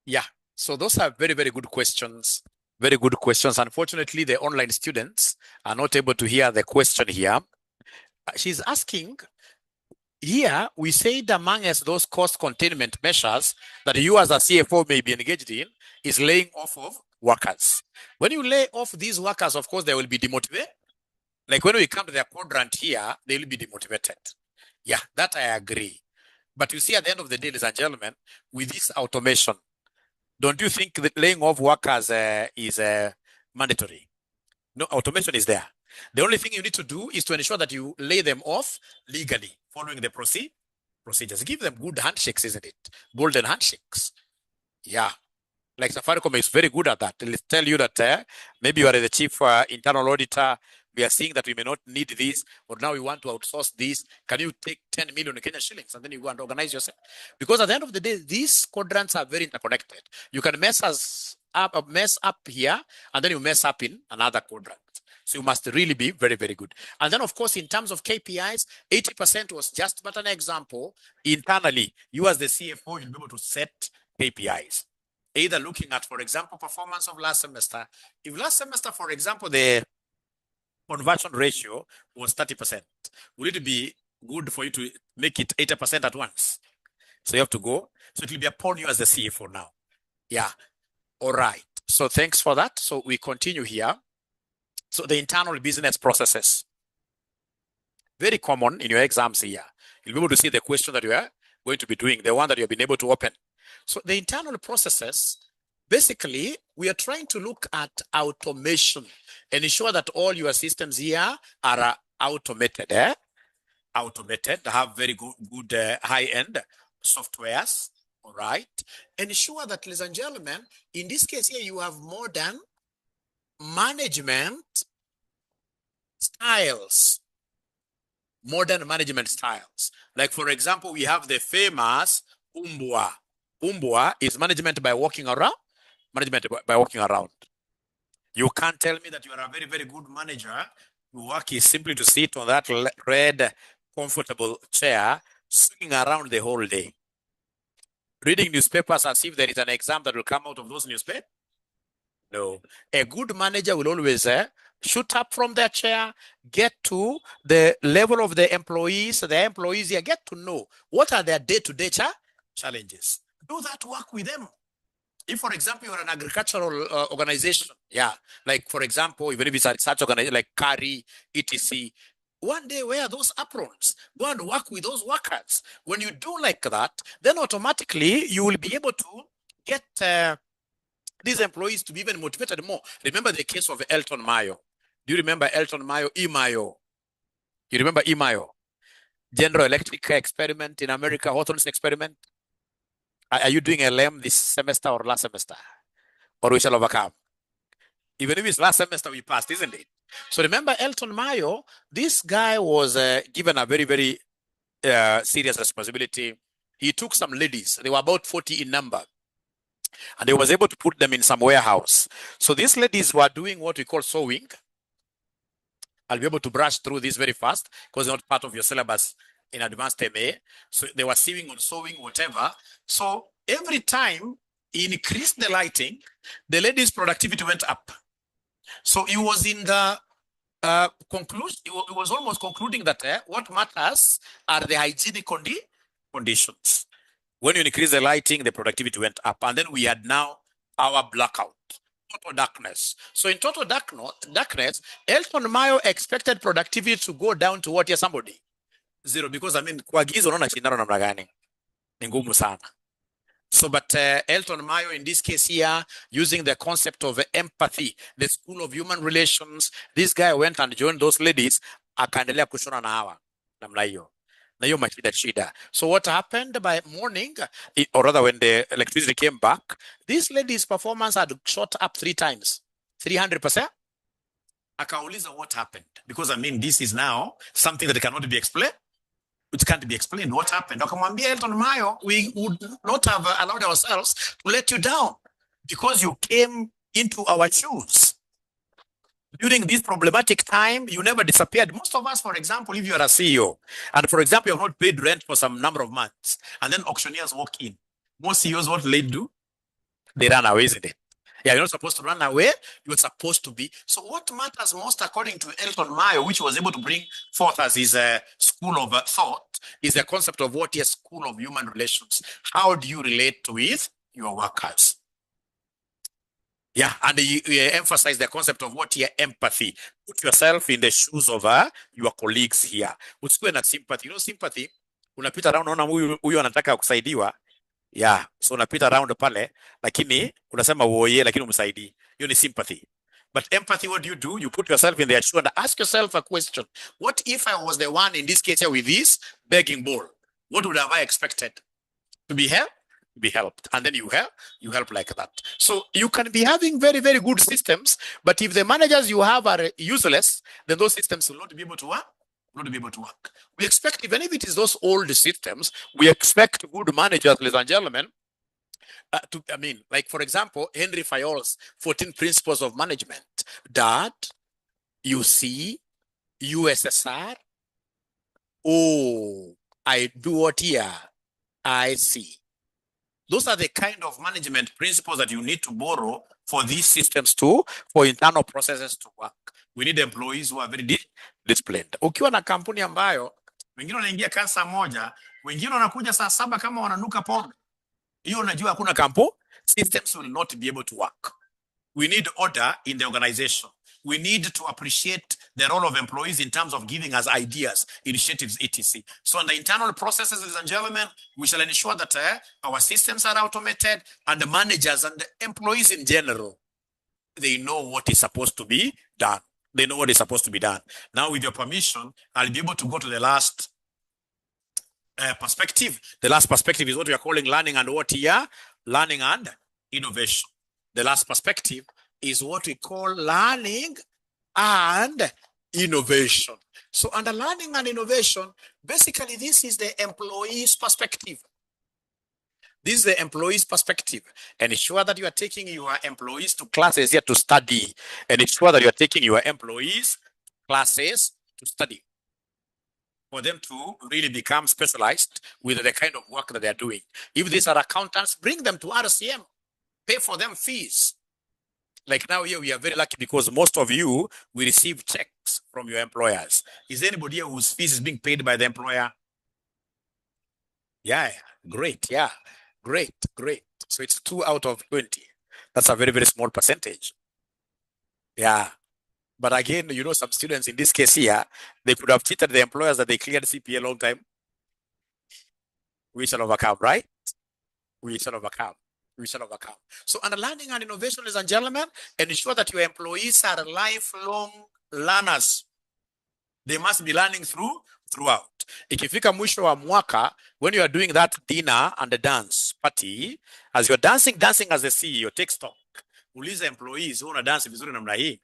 Speaker 1: Yeah. So those are very, very good questions. Very good questions. Unfortunately, the online students are not able to hear the question here. She's asking here, we said among us those cost containment measures that you as a CFO may be engaged in is laying off of workers. When you lay off these workers, of course, they will be demotivated. Like when we come to their quadrant here, they will be demotivated. Yeah, that I agree. But you see, at the end of the day, ladies and gentlemen, with this automation, don't you think that laying off workers is mandatory? No, automation is there. The only thing you need to do is to ensure that you lay them off legally, following the procedures. Give them good handshakes, isn't it? Golden handshakes. Yeah. Like Safaricom is very good at that. They'll tell you that maybe you are the chief internal auditor. We are seeing that we may not need this, or now we want to outsource this. Can you take 10 million Kenya shillings and then you go and organize yourself? Because at the end of the day, these quadrants are very interconnected. You can mess up here, and then you mess up in another quadrant. So you must really be very, very good. And then, of course, in terms of KPIs, 80% was just but an example. Internally, you as the CFO, you'll be able to set KPIs. Either looking at, for example, performance of last semester. If last semester, for example, the conversion ratio was 30%, will it be good for you to make it 80% at once? So you have to go. So it will be upon you as the CFO now. Yeah. All right. So thanks for that. So we continue here. So the internal business processes. Very common in your exams here. You'll be able to see the question that you are going to be doing, the one that you have been able to open. So the internal processes, basically, we are trying to look at automation and ensure that all your systems here are automated. Automated, have very good high-end softwares. All right. Ensure that, ladies and gentlemen, in this case here, you have modern management styles. Modern management styles. Like, for example, we have the famous 𝗕𝗵𝗁. 𝗕𝗵𝗁 is management by walking around. Management by walking around. You can't tell me that you are a very, very good manager. Your work is simply to sit on that red, comfortable chair, swinging around the whole day, reading newspapers as if there is an exam that will come out of those newspapers. No. A good manager will always shoot up from their chair, get to the level of the employees here, get to know what are their day-to-day challenges. Do that work with them. If, for example, you're an agricultural organization, yeah, like, for example, even if it's a research organization like 𝗕𝗏, 𝗕𝗏𝗏, one day wear those aprons, go and work with those workers. When you do like that, then automatically you will be able to get these employees to be even motivated more. Remember the case of 𝗕𝗏𝗙𝗻𝗏. Do you remember 𝗕𝗏𝗙𝗻𝗏, 𝗕𝗏𝗏? You remember 𝗕𝗏𝗏? General Electric experiment in America, Hawthorne's experiment. Are you doing LM this semester or last semester? Or we shall overcome? Even if it's last semester, we passed, isn't it? So remember 𝗕𝗏𝗙𝗻𝗏, this guy was given a very, very serious responsibility. He took some ladies, they were about 40 in number, and he was able to put them in some warehouse. So these ladies were doing what we call sewing. I'll be able to brush through this very fast because it's not part of your syllabus in advanced MA. So they were sewing or sewing, whatever. So every time he increased the lighting, the ladies' productivity went up. So it was in the conclusion, it was almost concluding that what matters are the hygienic conditions. When you increase the lighting, the productivity went up. And then we had now our blackout, total darkness. So in total darkness, 𝗕𝗏𝗙𝗻𝗏 expected productivity to go down to what? Yeah, somebody? 0, because I mean, kwa giza unaona shindano namna gani? Ni ngumu sana. So, but 𝗕𝗏𝗙𝗻𝗏 in this case here, using the concept of empathy, the School of Human Relations, this guy went and joined those ladies, akaendelea kushona na hawa namna hiyo. Na hiyo shida. So what happened by morning, or rather when the electricity came back, this lady's performance had shot up 3 times, 300%. Akauliza what happened, because I mean, this is now something that cannot be explained. Which can't be explained. What happened? Akamwambia 𝗕𝗏𝗙𝗻𝗏, we would not have allowed ourselves to let you down because you came into our shoes. During this problematic time, you never disappeared. Most of us, for example, if you are a CEO, and for example, you have not paid rent for some number of months, and then auctioneers walk in. Most CEOs, what do? They run away, isn't it? Yeah, you're not supposed to run away. You're supposed to be. So what matters most, according to 𝗕𝗏𝗏𝗏𝗏, which was able to bring forth as his school of thought, is the concept of what is school of human relations. How do you relate with your workers? Yeah, and you emphasize the concept of what here empathy. Put yourself in the shoes of your colleagues here. Usikuwe na sympathy. You know sympathy, unapita around unaona huyu anataka kusaidiwa. Yeah, so unapita around pale lakini unasema uoye lakini umsaidii. Hiyo ni sympathy. But empathy, what do? You put yourself in their shoe and ask yourself a question. What if I was the one in this case here with this begging bowl? What would have I expected? To be helped? Be helped, and then you help like that. So you can be having very, very good systems, but if the managers you have are useless, then those systems will not be able to work. We expect, even if it is those old systems, we expect good managers, ladies and gentlemen, like for example, 𝗕𝗏𝗙𝗏𝗏𝗽𝗏's 14 principles of management, that you see USSR. Oh, I do what here? I see. Those are the kind of management principles that you need to borrow for these systems for internal processes to work. We need employees who are very disciplined. Ukiwa na kampuni ambayo wengine wanaingia kazi saa moja, wengine wanakuja saa 7 kama wananuka pombe, hiyo unajua hakuna kampo, systems will not be able to work. We need order in the organization. We need to appreciate the role of employees in terms of giving us ideas, initiatives, etc. So in the internal processes, ladies and gentlemen, we shall ensure that our systems are automated, and the managers and the employees in general, they know what is supposed to be done. They know what is supposed to be done. Now, with your permission, I'll be able to go to the last perspective. The last perspective is what we are calling learning and what here? Learning and innovation. The last perspective is what we call learning and innovation. So under learning and innovation, basically this is the employee's perspective. This is the employee's perspective. And ensure that you are taking your employees to classes here to study. And ensure that you are taking your employees classes to study, for them to really become specialized with the kind of work that they are doing. If these are accountants, bring them to RCM. Pay for them fees. Like now here, we are very lucky because most of you will receive checks from your employers. Is there anybody here whose fees is being paid by the employer? Yeah, great. Yeah, great. So it's 2 out of 20. That's a very, very small percentage. Yeah. But again, you know, some students in this case here, they could have cheated the employers that they cleared CPA a long time. We shall overcome, right? We shall overcome. So under learning and innovation, ladies and gentlemen, ensure that your employees are lifelong learners. They must be learning throughout. Ikifika mwisho wa mwaka, when you are doing that dinner and the dance party, as you're dancing as the CEO, take stock. Uliza employees, una dance vizuri namna hii.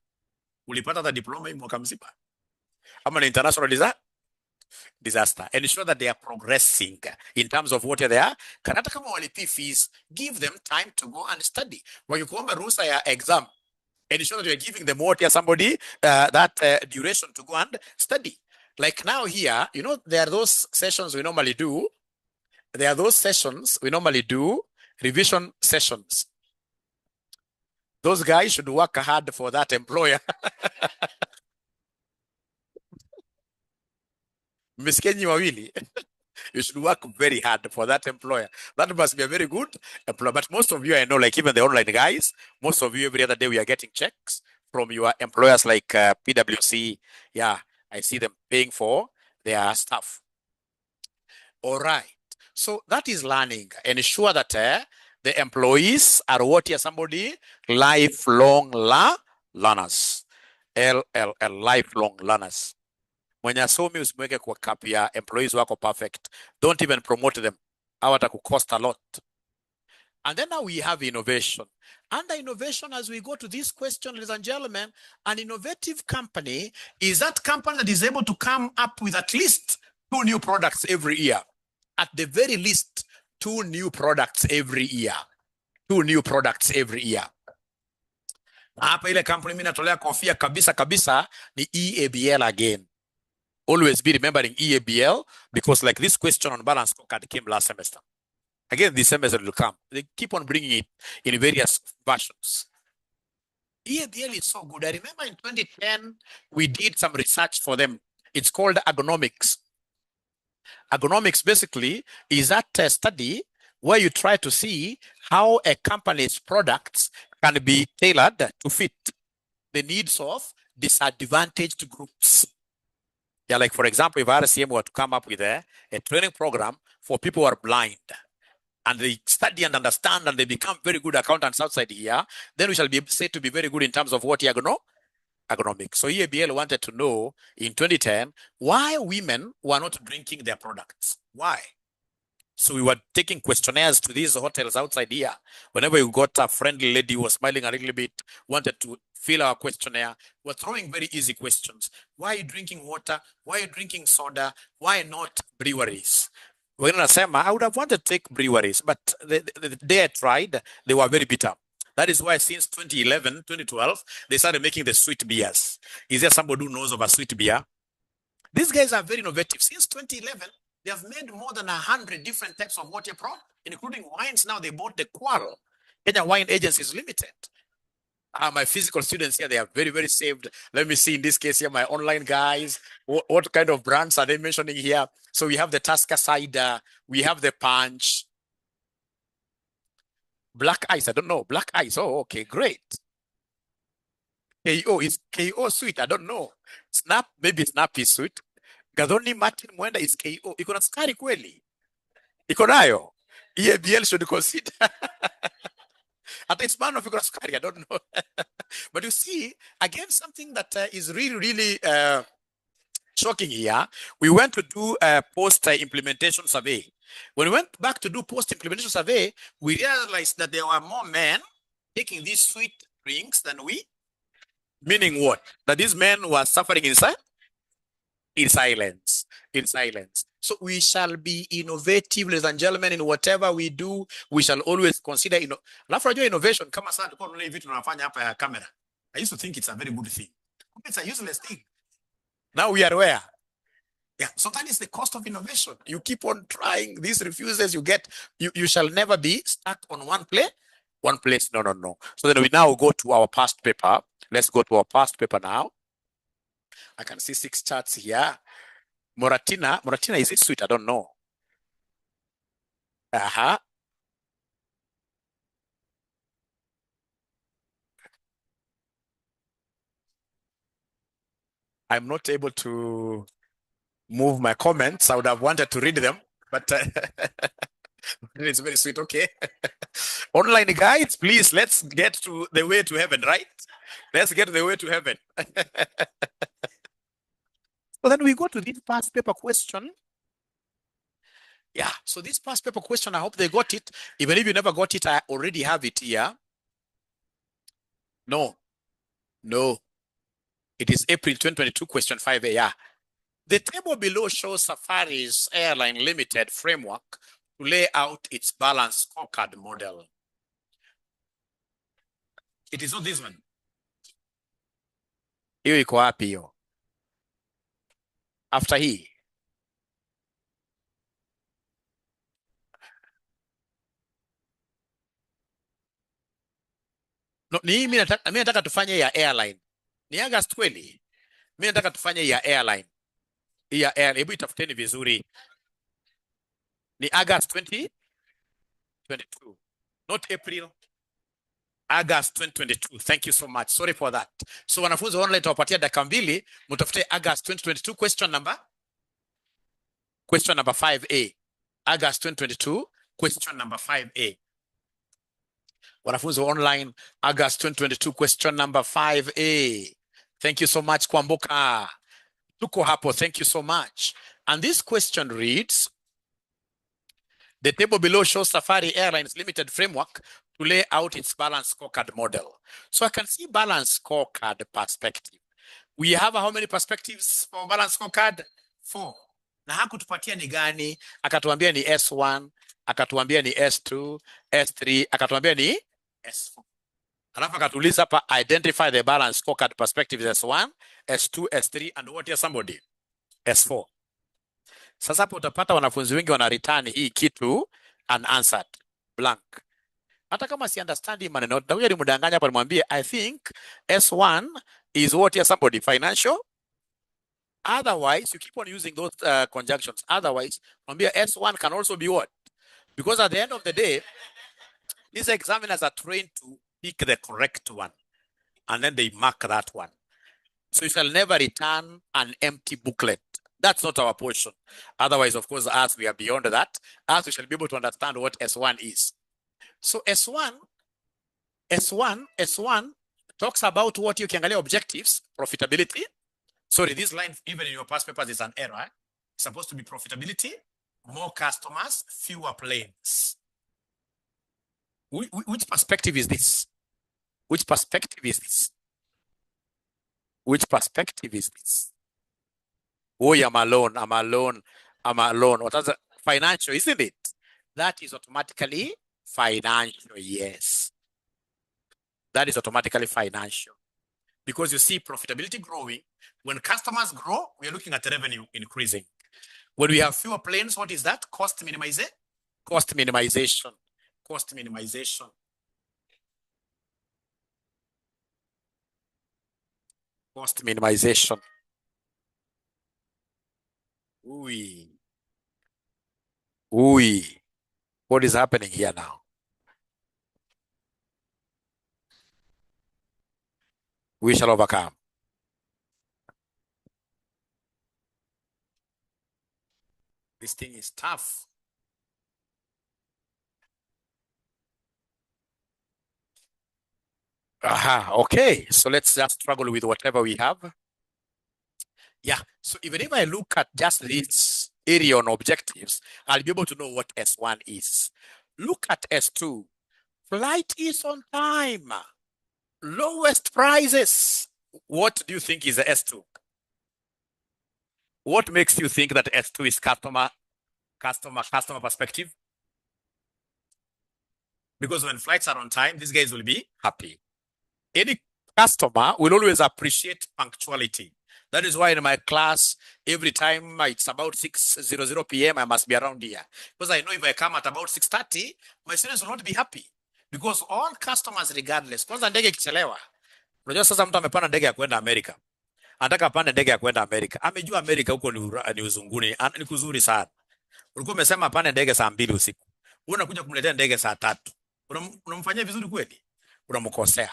Speaker 1: Ulipata the diploma hii mwaka mzima. Ama ni international disaster. Ensure that they are progressing in terms of what they are. Hata kama walipi fees, give them time to go and study. Wakikuomba ruhusa ya exam, ensure that you are giving them what somebody that duration to go and study. Like now here, you know, there are those sessions we normally do. Revision sessions. Those guys should work hard for that employer. Miskenyi wawili. You should work very hard for that employer. That must be a very good employer. But most of you, I know, like even the online guys, most of you, every other day, we are getting checks from your employers like PwC. Yeah, I see them paying for their staff. All right. So that is learning. And ensure that the employees are what here? Somebody lifelong learners. LLL, lifelong learners. Mwenye asomi usimweke kwa cap ya employees wako perfect. Don't even promote them. Hawata cost a lot. And then now we have innovation. Under innovation, as we go to this question, ladies and gentlemen, an innovative company is that company that is able to come up with at least 2 new products every year. At the very least, 2 new products every year. 2 new products every year. Hapa ile kampuni mimi natolea kofia kabisa kabisa ni 𝗕𝗵𝗙 again. Always be remembering 𝗕𝗵𝗙 because like this question on balance scorecard came last semester. Again, this semester will come. They keep on bringing it in various versions. 𝗕𝗵𝗙 is so good. I remember in 2010, we did some research for them. It's called ergonomics. Ergonomics basically is that study where you try to see how a company's products can be tailored to fit the needs of disadvantaged groups. Yeah, like for example, if RCM were to come up with a training program for people who are blind, and they study and understand and they become very good accountants outside here, then we shall be said to be very good in terms of what ergonomics. So 𝗕𝗵𝗙 wanted to know in 2010 why women were not drinking their products. Why? So we were taking questionnaires to these hotels outside here. Whenever you got a friendly lady who was smiling a little bit, wanted to fill our questionnaire, we're throwing very easy questions. Why are you drinking water? Why are you drinking soda? Why not breweries? When I would have wanted to take breweries, but the day I tried, they were very bitter. That is why since 2011, 2012, they started making the sweet beers. Is there somebody who knows of a sweet beer? These guys are very innovative. Since 2011, they have made more than 100 different types of water product, including wines. Now they bought the Quarrel. Kenya Wine Agencies Limited. My physical students here, they are very, very saved. Let me see in this case here, my online guys. What kind of brands are they mentioning here? So we have the 𝗕𝗏𝗏 cider. We have the Punch. Black Ice, I don't know. Black Ice, oh, okay, great. KO, is KO sweet? I don't know. Snap, maybe Snap is sweet. Gathoni Martin Mwenda is KO. Iko na sukari kweli? Iko nayo? 𝗕𝗵𝗙 should consider. At least man of iko na sukari, I don't know. But you see, again, something that is really, really shocking here. We went to do a post-implementation survey. When we went back to do post-implementation survey, we realized that there were more men taking these sweet drinks than we. Meaning what? That these men were suffering in silence. In silence. So we shall be innovative, ladies and gentlemen, in whatever we do. We shall always consider, innovation. Kama sana tulikuwa tunaona vitu tunafanya hapa ya camera. I used to think it's a very good thing. It's a useless thing. Now we are where? Yeah, so that is the cost of innovation. You keep on trying, these refuses you get, you shall never be stuck on one place. No. So then we now go to our past paper. Let's go to our past paper now. I can see 6 charts here. Moratina, is it sweet? I don't know. I'm not able to move my comments. I would have wanted to read them, but it's very sweet. Okay. Online guides, please, let's get to the way to heaven, right? Let's get to the way to heaven. So then we go to this past paper question. Yeah, so this past paper question, I hope they got it. Even if you never got it, I already have it here. No. It is April 2022, question 5A. Yeah. The table below shows Safari's Airline Limited framework to lay out its balance scorecard model. It is not this one. Hiyo iko wapi hiyo? After hii. No, mimi nataka tufanye ya airline. Ni August kweli? Mimi nataka tufanye ya airline. Ya airline, hebu itafuteni vizuri. Ni August 2022. Not April. August 2022. Thank you so much. Sorry for that. So wanafunzi online tawapatia dakika 2, mtafute August 2022 question number 5A. August 2022 question number 5A. Wanafunzi online, August 2022 question number 5A. Thank you so much, Kwamboka. Tuko hapo, thank you so much. And this question reads, the table below shows Safari Airlines Limited framework to lay out its balance scorecard model. So I can see balance scorecard perspective. We have how many perspectives for balance scorecard? 4. Na hakutupatia ni gani? Akatuambia ni S1, akatuambia ni S2, S3, akatuambia ni S4. Alafu akatuuliza hapa, identify the balance scorecard perspectives S1, S2, S3 and what is somebody? S4. Sasa hapo utapata wanafunzi wengi wana return hii kitu unanswered, blank. Hata kama si understand maneno, ndio nimdanganya hapa nimwambie I think S1 is what is somebody? Financial. Otherwise, you keep on using those conjunctions. Otherwise, mwambie S1 can also be what? Because at the end of the day, these examiners are trained to pick the correct one and then they mark that one. So you shall never return an empty booklet. That's not our portion. Otherwise, of course, as we are beyond that, as we shall be able to understand what S1 is. So S1 talks about what you can call objectives, profitability. Sorry, this line, even in your past papers, is an error. It's supposed to be profitability, more customers, fewer planes. Which perspective is this? Which perspective is this? Which perspective is this? Oh, I'm alone. What is financial, isn't it? That is automatically financial, yes. That is automatically financial. Because you see profitability growing. When customers grow, we are looking at the revenue increasing. When we have fewer planes, what is that? Cost minimization. Cost minimization. Cost minimization. Cost minimization. Ooh. What is happening here now? We shall overcome. This thing is tough. Okay. So let's just struggle with whatever we have. Yeah. So even if I look at just this area on objectives, I'll be able to know what S1 is. Look at S2. Flight is on time. Lowest prices. What do you think is the S2? What makes you think that S2 is customer perspective? Because when flights are on time, these guys will be happy. Any customer will always appreciate punctuality. That is why in my class, every time it's about 6:00 p.m., I must be around here. Because I know if I come at about 6:30, my students will not be happy. Because all customers, regardless, kwanza ndege kichelewa. Unajua sasa mtu amepanda ndege ya kwenda Amerika. Anataka apande ndege ya kwenda Amerika. Amejua Amerika huko ni uzunguni, ni kuzuri sana. Ulikuwa umesema apande ndege saa 2 usiku. Unakuja kumletea ndege saa 3. Unamfanyia vizuri kweli? Unamkosea.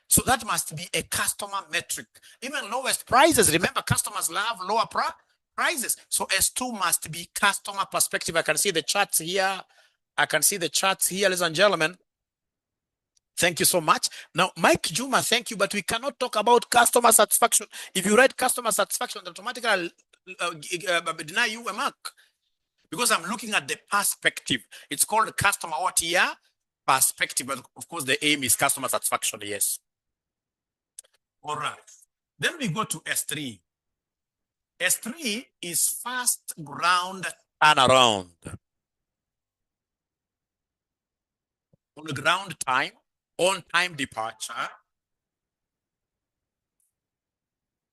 Speaker 1: So that must be a customer metric. Even lowest prices, remember customers love lower prices. So S2 must be customer perspective. I can see the charts here. Ladies and gentlemen. Thank you so much. Now, Mike Juma, thank you, but we cannot talk about customer satisfaction. If you write customer satisfaction, automatically deny you a mark. Because I'm looking at the perspective. It's called customer what here? Perspective. But of course, the aim is customer satisfaction, yes. All right. Then we go to S3. S3 is fast ground turnaround. On the ground time, on time departure.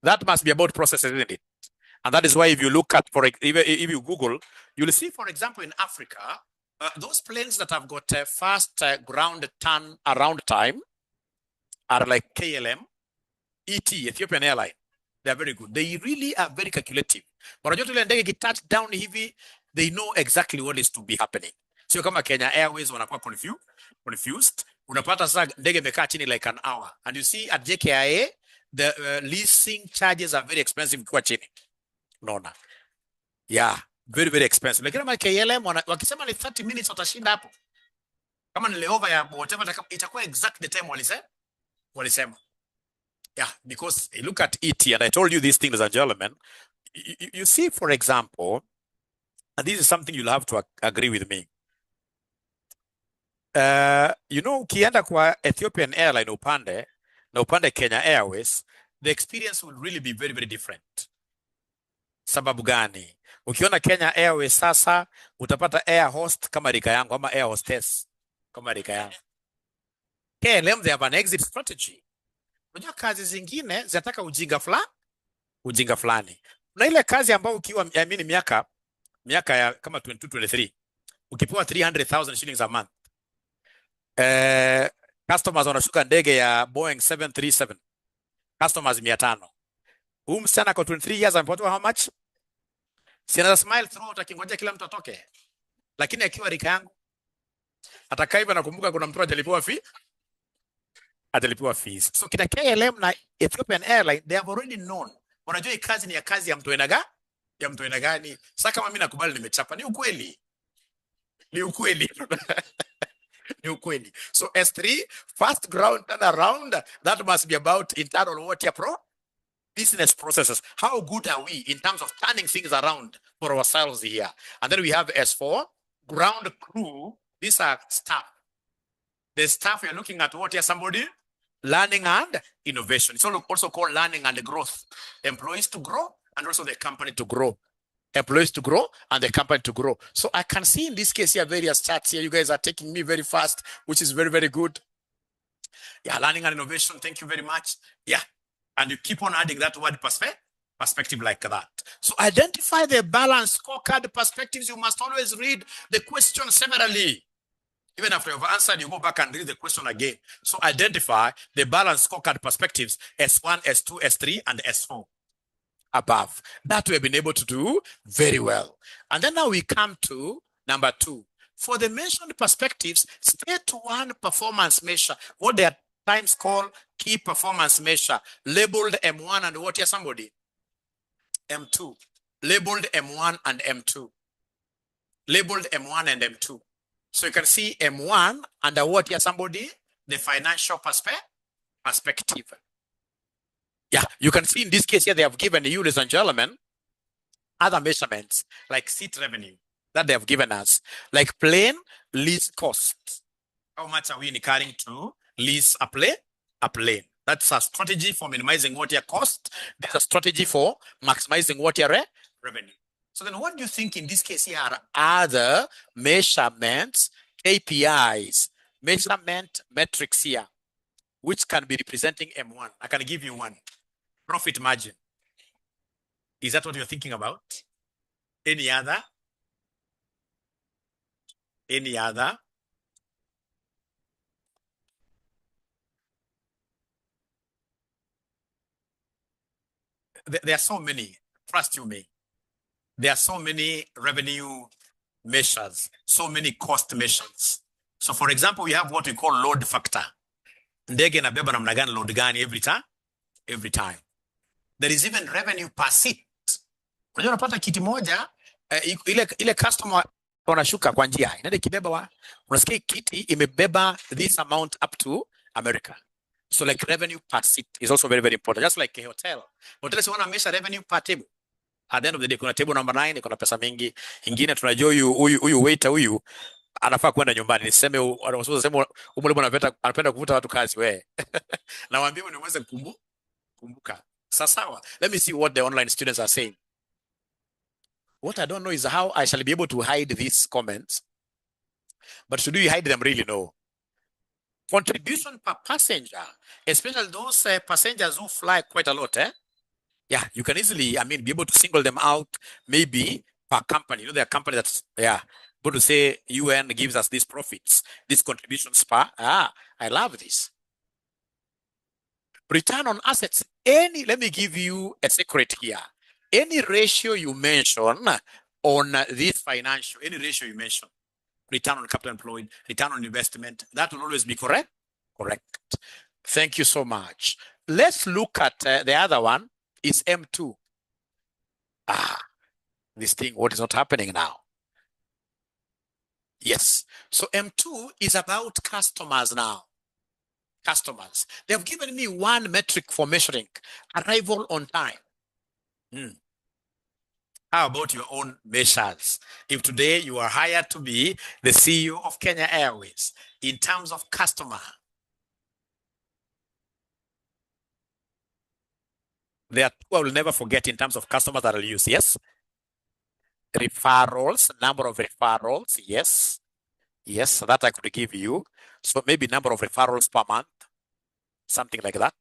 Speaker 1: That must be about processes, isn't it? And that is why if you look at, if you Google, you'll see, for example, in Africa, those planes that have got a fast ground turn around time are like KLM, ET, Ethiopian Airline. They are very good. They really are very calculative. But when they get touched down heavy, they know exactly what is to be happening. So kama Kenya Airways wanakuwa confused. Unapata sasa ndege imekaa chini like an hour. And you see at JKIA, the leasing charges are very expensive kwa chini. Unaona? Yeah, very, very expensive. Lakini kama KLM, wakisema ni 30 minutes watashinda hapo. Kama ni layover ya whatever, itakuwa exact the time walisema. Yeah, because look at ET, and I told you these things, ladies and gentlemen. You see, for example, and this is something you'll have to agree with me. Ukienda kwa Ethiopian Airline upande Kenya Airways, the experience will really be very, very different. Sababu gani? Ukiona Kenya Airways sasa, utapata air host kama rika yangu, ama air hostess kama rika yangu. KLM, they have an exit strategy. Unajua kazi zingine zinataka ujinga fulani. Na ile kazi ambayo ukiwa miaka ya kama 22 23 ukipewa 300,000 shillings a month, customers wanashuka ndege ya Boeing 737, customers 500. Huyu msichana kwa 23 years amepatiwa how much? Si ana smile throughout akingoja kila mtu atoke. Lakini akiwa rika yangu atakaa hivyo, nakumbuka kuna mtu atalipiwa fees. So kina KLM na Ethiopian Airline, they have already known. Wanajua hii kazi ni ya kazi ya mtu aina gani. Sasa kama mimi nakubali nimechapa, ni ukweli. Ni ukweli. So S3, first ground turnaround, that must be about internal what your business processes. How good are we in terms of turning things around for ourselves here? And then we have S4, ground crew. These are staff. The staff, you're looking at what here, somebody? Learning and innovation. It's also called learning and growth. Employees to grow and also the company to grow. Employees to grow and the company to grow. So I can see in this case here various charts here. You guys are taking me very fast, which is very, very good. Yeah, learning and innovation. Thank you very much. Yeah. And you keep on adding that word perspective like that. So identify the balanced scorecard perspectives. You must always read the question severally. Even after you've answered, you go back and read the question again. So identify the balanced scorecard perspectives, S1, S2, S3, and S4 above. That we've been able to do very well. And then now we come to number 2. For the mentioned perspectives, state one performance measure, what they are times called key performance measure, labeled M1 and what here, somebody? M2. Labeled M1 and M2. Labeled M1 and M2. So you can see M1 under what here, somebody? The financial perspective. Yeah, you can see in this case here, they have given you, ladies and gentlemen, other measurements like seat revenue that they have given us, like plane lease costs. How much are we incurring to lease a plane? That's a strategy for minimizing what your cost. There's a strategy for maximizing what your revenue. So then what do you think in this case here are other measurements, KPIs, measurement metrics here, which can be representing M1? I can give you one. Profit margin. Is that what you're thinking about? Any other? Any other? There are so many, trust you me. There are so many revenue measures, so many cost measures. So for example, we have what we call load factor. Ndege inabeba namna gani load gani every time. There is even revenue per seat. Unajua unapata kiti moja, ile customer wanashuka kwa njia, inaenda kibeba unasikia kiti imebeba this amount up to America. So like revenue per seat is also very, very important. Just like a hotel. Hotels want to measure revenue per table. At the end of the day, kuna table number 9, kuna pesa mingi. Ingine tunajua huyu waiter huyu anafaa kwenda nyumbani. Niseme wanasema umule anapenda kuvuta watu kazi we. Na waambie unaweza kumbuka. Sawa. Let me see what the online students are saying. What I don't know is how I shall be able to hide these comments. But should we hide them really? No. Contribution per passenger, especially those passengers who fly quite a lot, yeah, you can easily, be able to single them out, maybe per company. You know, there are companies that's, going to say UN gives us these profits, these contributions per, I love this. Return on assets, let me give you a secret here. Any ratio you mention on this financial, any ratio you mention, return on capital employed, return on investment, that will always be correct. Correct. Thank you so much. Let's look at the other one is M2. This thing, what is not happening now? Yes. So M2 is about customers now. Customers. They've given me one metric for measuring arrival on time. How about your own measures? If today you are hired to be the CEO of Kenya Airways, in terms of customer, there are two I will never forget in terms of customers that I'll use. Yes. Referrals, number of referrals. Yes. Yes, so that I could give you. So maybe number of referrals per month, something like that.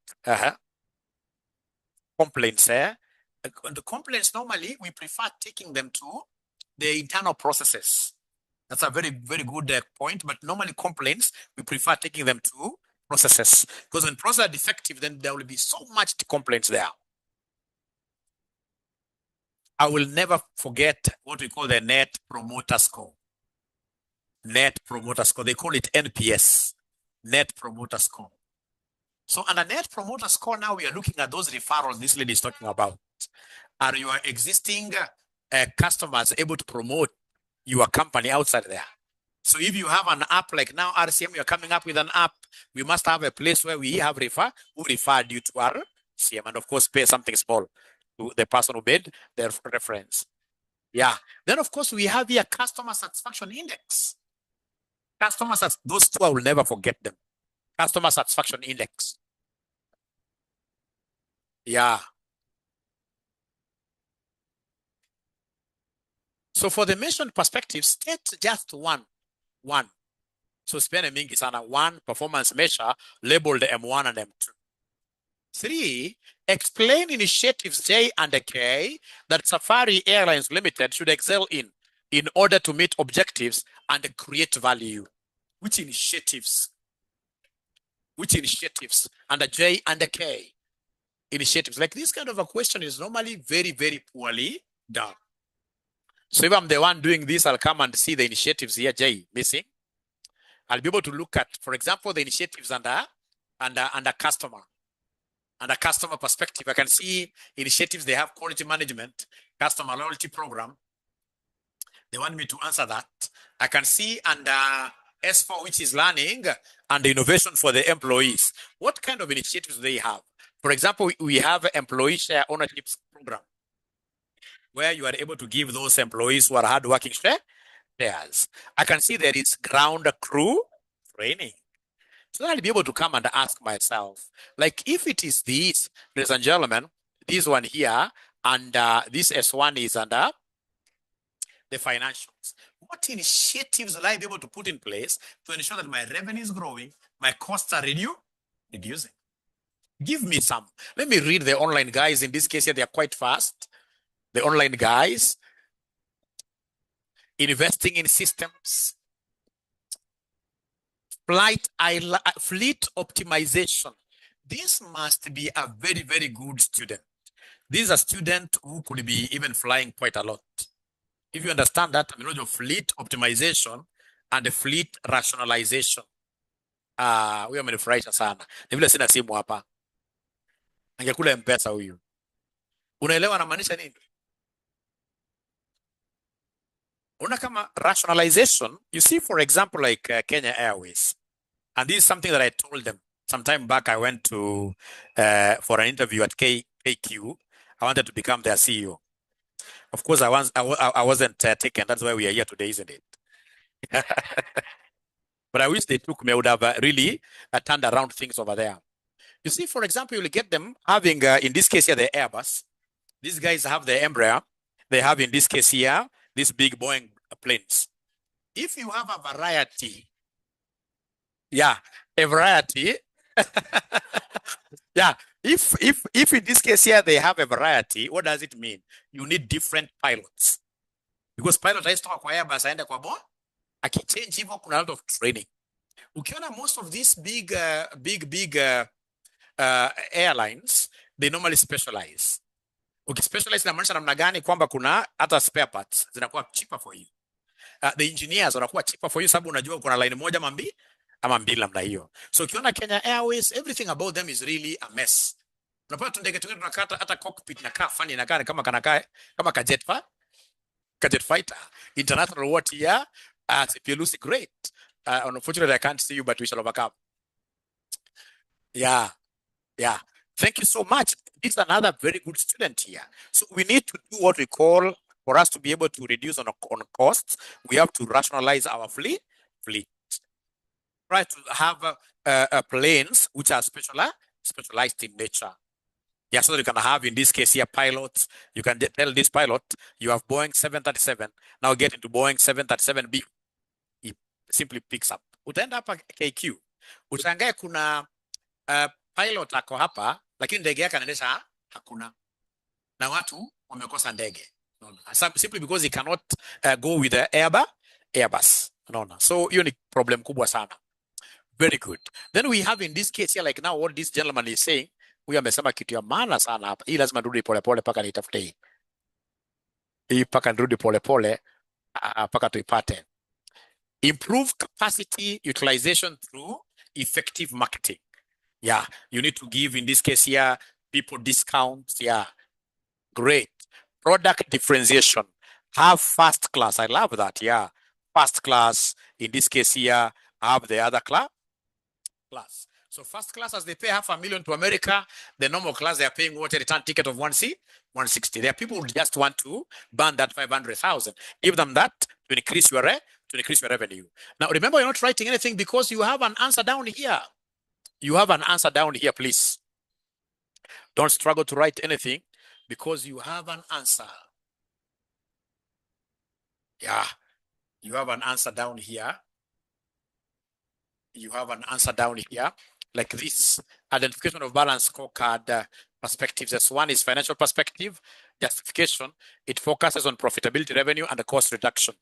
Speaker 1: Complaints, the complaints, normally we prefer taking them to the internal processes. That's a very, very good point. But normally complaints, we prefer taking them to processes. Because when processes are defective, then there will be so much complaints there. I will never forget what we call the Net Promoter Score. Net Promoter Score. They call it NPS, Net Promoter Score. So under Net Promoter Score, now we are looking at those referrals this lady is talking about. Are your existing customers able to promote your company outside there? So if you have an app like now RCM, you're coming up with an app, we must have a place where we have who referred you to RCM, and of course pay something small to the person who made their reference. Yeah. Then of course we have here customer satisfaction index. Those two I will never forget them. Customer satisfaction index. Yeah. So for the mentioned perspective, state just one. So spend a mingi sana, one performance measure labeled M1 and M2. 3, explain initiatives J and K that Safari Airlines Limited should excel in order to meet objectives and create value. Which initiatives? Under J and K? Initiatives. Like this kind of a question is normally very, very poorly done. So if I'm the one doing this, I'll come and see the initiatives here, J, missing. I'll be able to look at, for example, the initiatives under customer. Under customer perspective, I can see initiatives, they have quality management, customer loyalty program. They want me to answer that. I can see under S4, which is learning and innovation for the employees. What kind of initiatives do they have? For example, we have employee share ownership program, where you are able to give those employees who are hardworking shares. I can see there is ground crew training. So I'll be able to come and ask myself, like, if it is this, ladies and gentlemen, this one here, and this S1 is under the financials. What initiatives will I be able to put in place to ensure that my revenue is growing, my costs are reducing? Give me some. Let me read the online guys. In this case here, they are quite fast. The online guys. Investing in systems. Fleet optimization. This must be a very, very good student. This is a student who could be even flying quite a lot. If you understand that terminology of fleet optimization and the fleet rationalization, huyo amenifurahisha sana. Ni vile sina simu hapa. Angekula M-Pesa huyu. Unaelewa anamaanisha nini? Una kama rationalization, you see, for example, like Kenya Airways. And this is something that I told them some time back. I went to for an interview at KQ. I wanted to become their CEO. Of course, I wasn't taken. That's why we are here today, isn't it? But I wish they took me. I would have really turned around things over there. You see, for example, you'll get them having, in this case here, the Airbus. These guys have the Embraer. They have, in this case here, these big Boeing planes. If you have a variety, yeah, a variety. Yeah, if in this case here they have a variety, what does it mean? You need different pilots. Because pilot haitoka kwa Airbus aende kwa Boeing, akichange hivyo kuna a lot of training. Ukiona most of these big airlines, they normally specialize. Ukispecialize inamaanisha namna gani? Kwamba kuna hata spare parts zinakuwa cheaper for you. The engineers wanakuwa cheaper for you sababu unajua kuna line moja ama mbili namna hiyo. So ukiona Kenya Airways, everything about them is really a mess. Unapata tundege tunakata hata cockpit inakaa funny, inakaa kama ka jet fighter. International what here? 𝗕𝗙𝗙𝗙𝗃, great. Unfortunately, I can't see you, but we shall overcome. Yeah. Thank you so much. This is another very good student here. So we need to do what we call, for us to be able to reduce on costs, we have to rationalize our fleet. Try to have planes which are specialized in nature. Yeah, so you can have, in this case here, pilots. You can tell this pilot, you have Boeing 737. Now get into Boeing 737B. simply picks up. Utaenda hapa KQ, utangae kuna pilot ako hapa, lakini ndege yake anaendesha hakuna, na watu wamekosa ndege. Simply because he cannot go with the Airbus. So hiyo ni problem kubwa sana. Very good. Then we have in this case here, like now what this gentleman is saying, huyu amesema kitu ya maana sana hapa. Hii lazima nirudi polepole paka nitafute hii. Hii paka nirudi polepole paka tuipate. Improve capacity utilization through effective marketing. Yeah, you need to give in this case here people discounts. Yeah, great. Product differentiation. Have first class. I love that. Yeah, first class. In this case here, have the other class. So first class, as they pay $500,000 to America, the normal class they are paying what, a return ticket of 160. There are people who just want to burn that 500,000. Give them that to increase your revenue. Now remember, you're not writing anything because you have an answer down here. You have an answer down here, please. Don't struggle to write anything because you have an answer. Yeah, you have an answer down here. You have an answer down here, like this. Identification of balance scorecard perspectives. As one is financial perspective, justification. It focuses on profitability, revenue, and the cost reduction.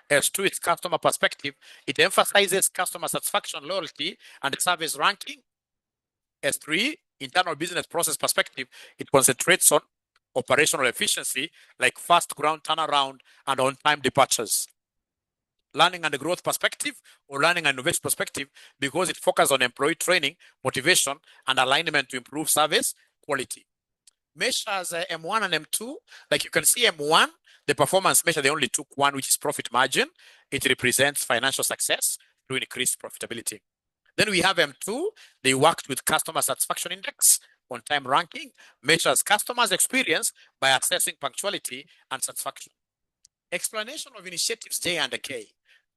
Speaker 1: As two is customer perspective. It emphasizes customer satisfaction, loyalty, and service ranking. As three, internal business process perspective. It concentrates on operational efficiency, like fast ground turnaround and on-time departures. Learning and growth perspective, or learning and innovation perspective, because it focuses on employee training, motivation, and alignment to improve service quality. Measures M1 and M2, like you can see M1, the performance measure, they only took one, which is profit margin. It represents financial success through increased profitability. Then we have M2, they worked with customer satisfaction index, on-time ranking, measures customers' experience by assessing punctuality and satisfaction. Explanation of initiatives J and K.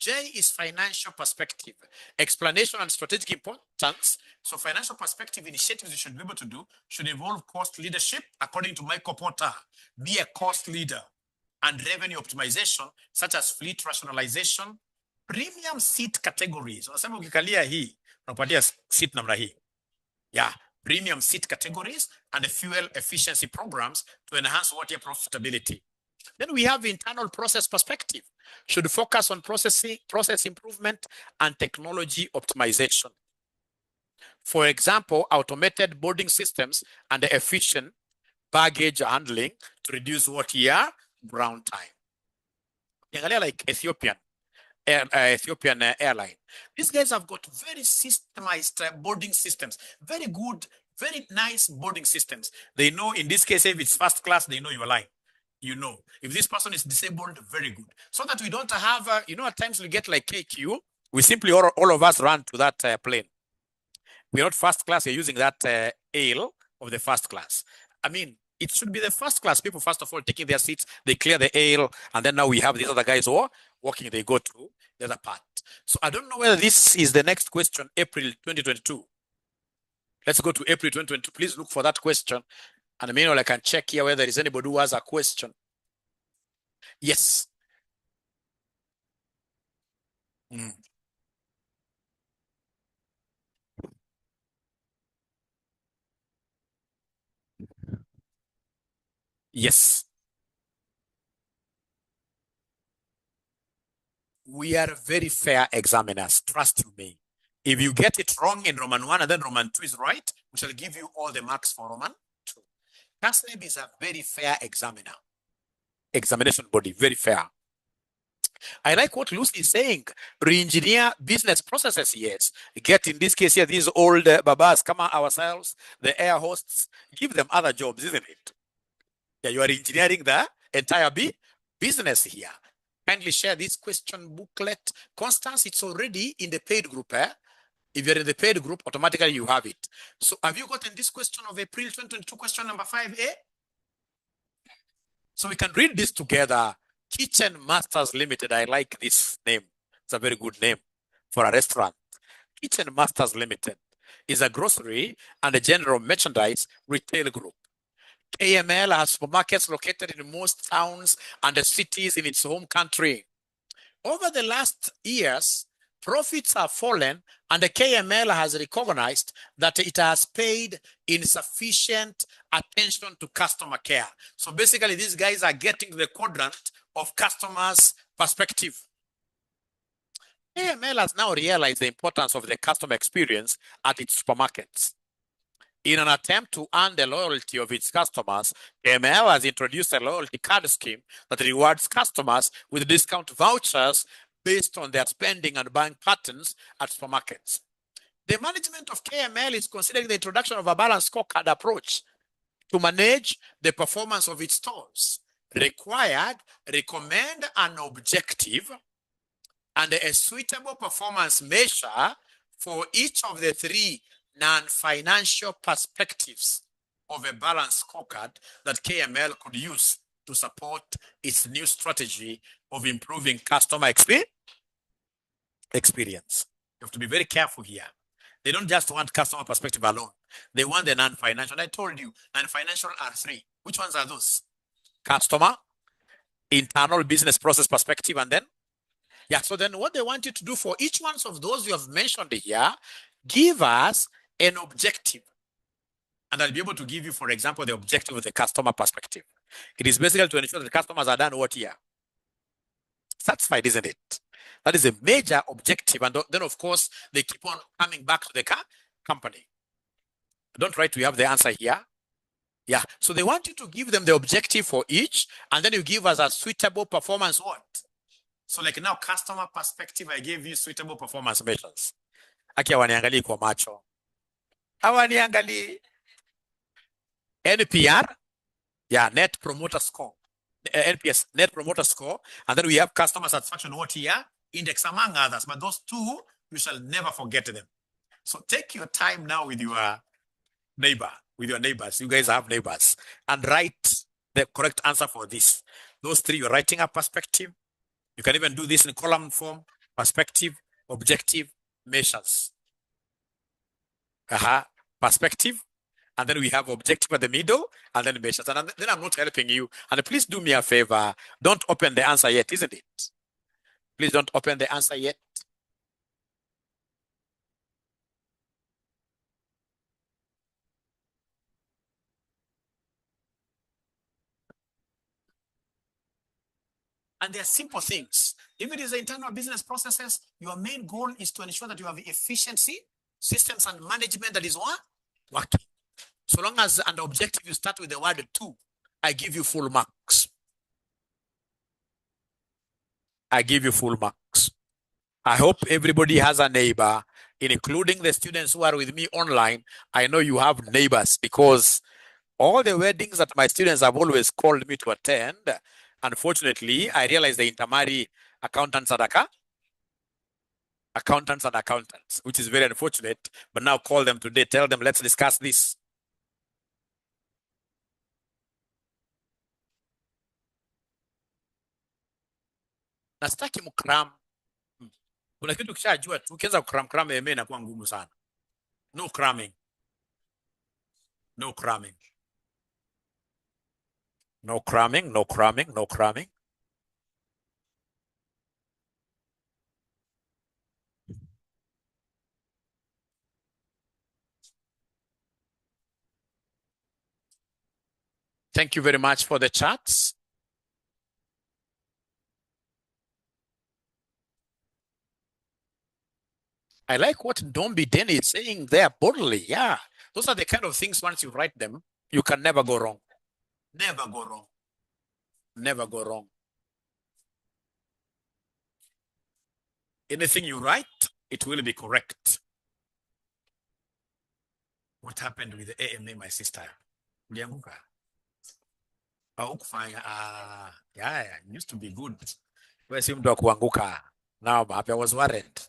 Speaker 1: J is financial perspective, explanation and strategic importance. So financial perspective initiatives you should be able to do should involve cost leadership, according to Michael Porter. Be a cost leader and revenue optimization, such as fleet rationalization, premium seat categories. Unasema ukikalia hii, unapatia seat namna hii. Yeah, premium seat categories and the fuel efficiency programs to enhance water profitability. Then we have internal process perspective. Should focus on process improvement and technology optimization. For example, automated boarding systems and the efficient baggage handling to reduce ground time. Like Ethiopian airline. These guys have got very systemized boarding systems. Very good, very nice boarding systems. They know in this case, if it's first class, they know your line. You know, if this person is disabled, very good. So that we don't have, at times we get like KQ, we simply, all of us run to that plane. We're not first class, we're using that aisle of the first class. I mean, it should be the first class people, first of all, taking their seats, they clear the aisle, and then now we have these other guys who are walking, they go to the other part. So I don't know whether this is the next question, April 2022. Let's go to April 2022. Please look for that question. And meanwhile, I can check here whether there is anybody who has a question. Yes. Yes. We are very fair examiners, trust me. If you get it wrong in Roman 1 and then Roman 2 is right, we shall give you all the marks for Roman 2. CASNEB is a very fair examiner. Examination body, very fair. I like what Lucy is saying. Re-engineer business processes, yes. Get in this case here, these old babas, come on ourselves, the air hosts, give them other jobs, isn't it? Yeah, you are engineering the entire business here. Kindly share this question booklet. Constance, it's already in the paid group. If you're in the paid group, automatically you have it. So have you gotten this question of April 2022, question number 5A? So we can read this together. Kitchen Masters Limited. I like this name. It's a very good name for a restaurant. Kitchen Masters Limited is a grocery and a general merchandise retail group. KML has supermarkets located in most towns and the cities in its home country. Over the last years, profits have fallen, and the KML has recognized that it has paid insufficient attention to customer care. So basically, these guys are getting the quadrant of customers' perspective. KML has now realized the importance of the customer experience at its supermarkets. In an attempt to earn the loyalty of its customers, KML has introduced a loyalty card scheme that rewards customers with discount vouchers based on their spending and buying patterns at supermarkets. The management of KML is considering the introduction of a balanced scorecard approach to manage the performance of its stores. Required, recommend an objective and a suitable performance measure for each of the three non-financial perspectives of a balanced scorecard that KML could use to support its new strategy of improving customer experience. You have to be very careful here. They don't just want customer perspective alone. They want the non-financial. I told you, non-financial are three. Which ones are those? Customer, internal business process perspective, and then? Yeah, so then what they want you to do for each one of those you have mentioned here, give us an objective. And I'll be able to give you, for example, the objective of the customer perspective. It is basically to ensure that the customers are done what here? Satisfied, isn't it? That is a major objective. And then, of course, they keep on coming back to the company. Don't write, we have the answer here. Yeah, so they want you to give them the objective for each, and then you give us a suitable performance what? So like now, customer perspective, I gave you suitable performance measures. Aki hawaniangalii kwa macho. Hawaniangalii. NPR, yeah, net promoter score. NPS, net promoter score. And then we have customer satisfaction, what here? Index, among others. But those two, you shall never forget them. So take your time now with your neighbor, with your neighbors. You guys have neighbors. And write the correct answer for this. Those three, you're writing a perspective. You can even do this in column form, perspective, objective, measures. Perspective. And then we have objective at the middle, and then measures. And then I'm not helping you. And please do me a favor. Don't open the answer yet, isn't it? Please don't open the answer yet. And they're simple things. If it is the internal business processes, your main goal is to ensure that you have efficiency, systems, and management that is what? Working. So long as an objective you start with the word 2, I give you full marks. I give you full marks. I hope everybody has a neighbor, including the students who are with me online. I know you have neighbors because all the weddings that my students have always called me to attend, unfortunately, I realized they intermarry accountants and accountants, which is very unfortunate. But now call them today, tell them, let's discuss this. Nastaki mukram. Kuna kitu kishajua tu ukianza kukram eme inakuwa ngumu sana. No cramming. No cramming. No cramming, no cramming, no cramming. Thank you very much for the chats. I like what Dombi Denny is saying there boldly. Yeah, those are the kind of things once you write them, you can never go wrong. Never go wrong. Never go wrong. Anything you write, it will be correct. What happened with the AMA, my sister? Ulianguka? Yeah, it used to be good. Wewe si mtu wa kuanguka. Now, I was worried.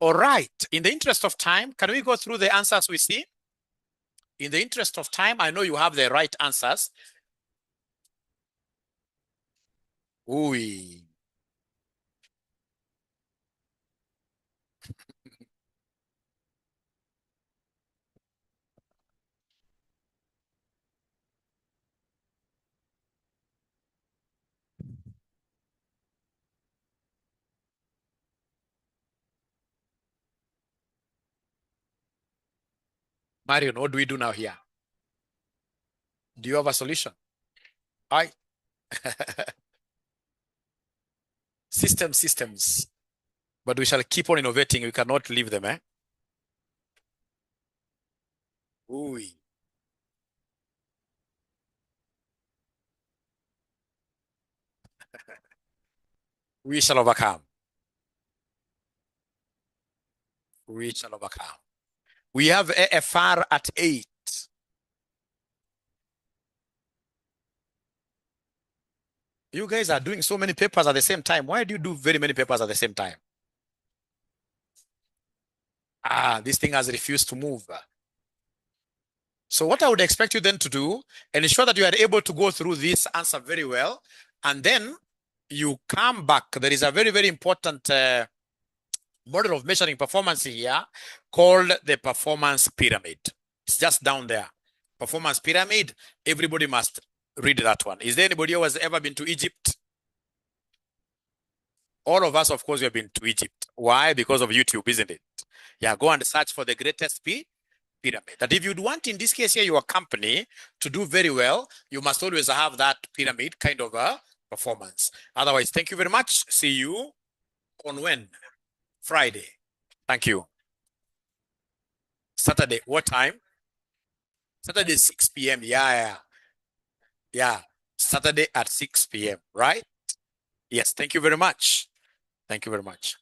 Speaker 1: All right. In the interest of time, can we go through the answers we see? In the interest of time, I know you have the right answers. Ooh. Marion, what do we do now here? Do you have a solution? I systems. But we shall keep on innovating. We cannot leave them, eh? Ooh. We shall overcome. We shall overcome. We have AFR at 8. You guys are doing so many papers at the same time. Why do you do very many papers at the same time? This thing has refused to move. So what I would expect you then to do, ensure that you are able to go through this answer very well, and then you come back. There is a very, very important model of measuring performance here called the performance pyramid. It's just down there. Performance pyramid. Everybody must read that one. Is there anybody who has ever been to Egypt? All of us, of course, we have been to Egypt. Why? Because of YouTube, isn't it? Yeah, go and search for the greatest pyramid. That if you'd want, in this case here, your company to do very well, you must always have that pyramid kind of a performance. Otherwise, thank you very much. See you on when? Friday. Thank you. Saturday, what time? Saturday, 6 p.m. Yeah. Saturday at 6 p.m., right? Yes, thank you very much. Thank you very much.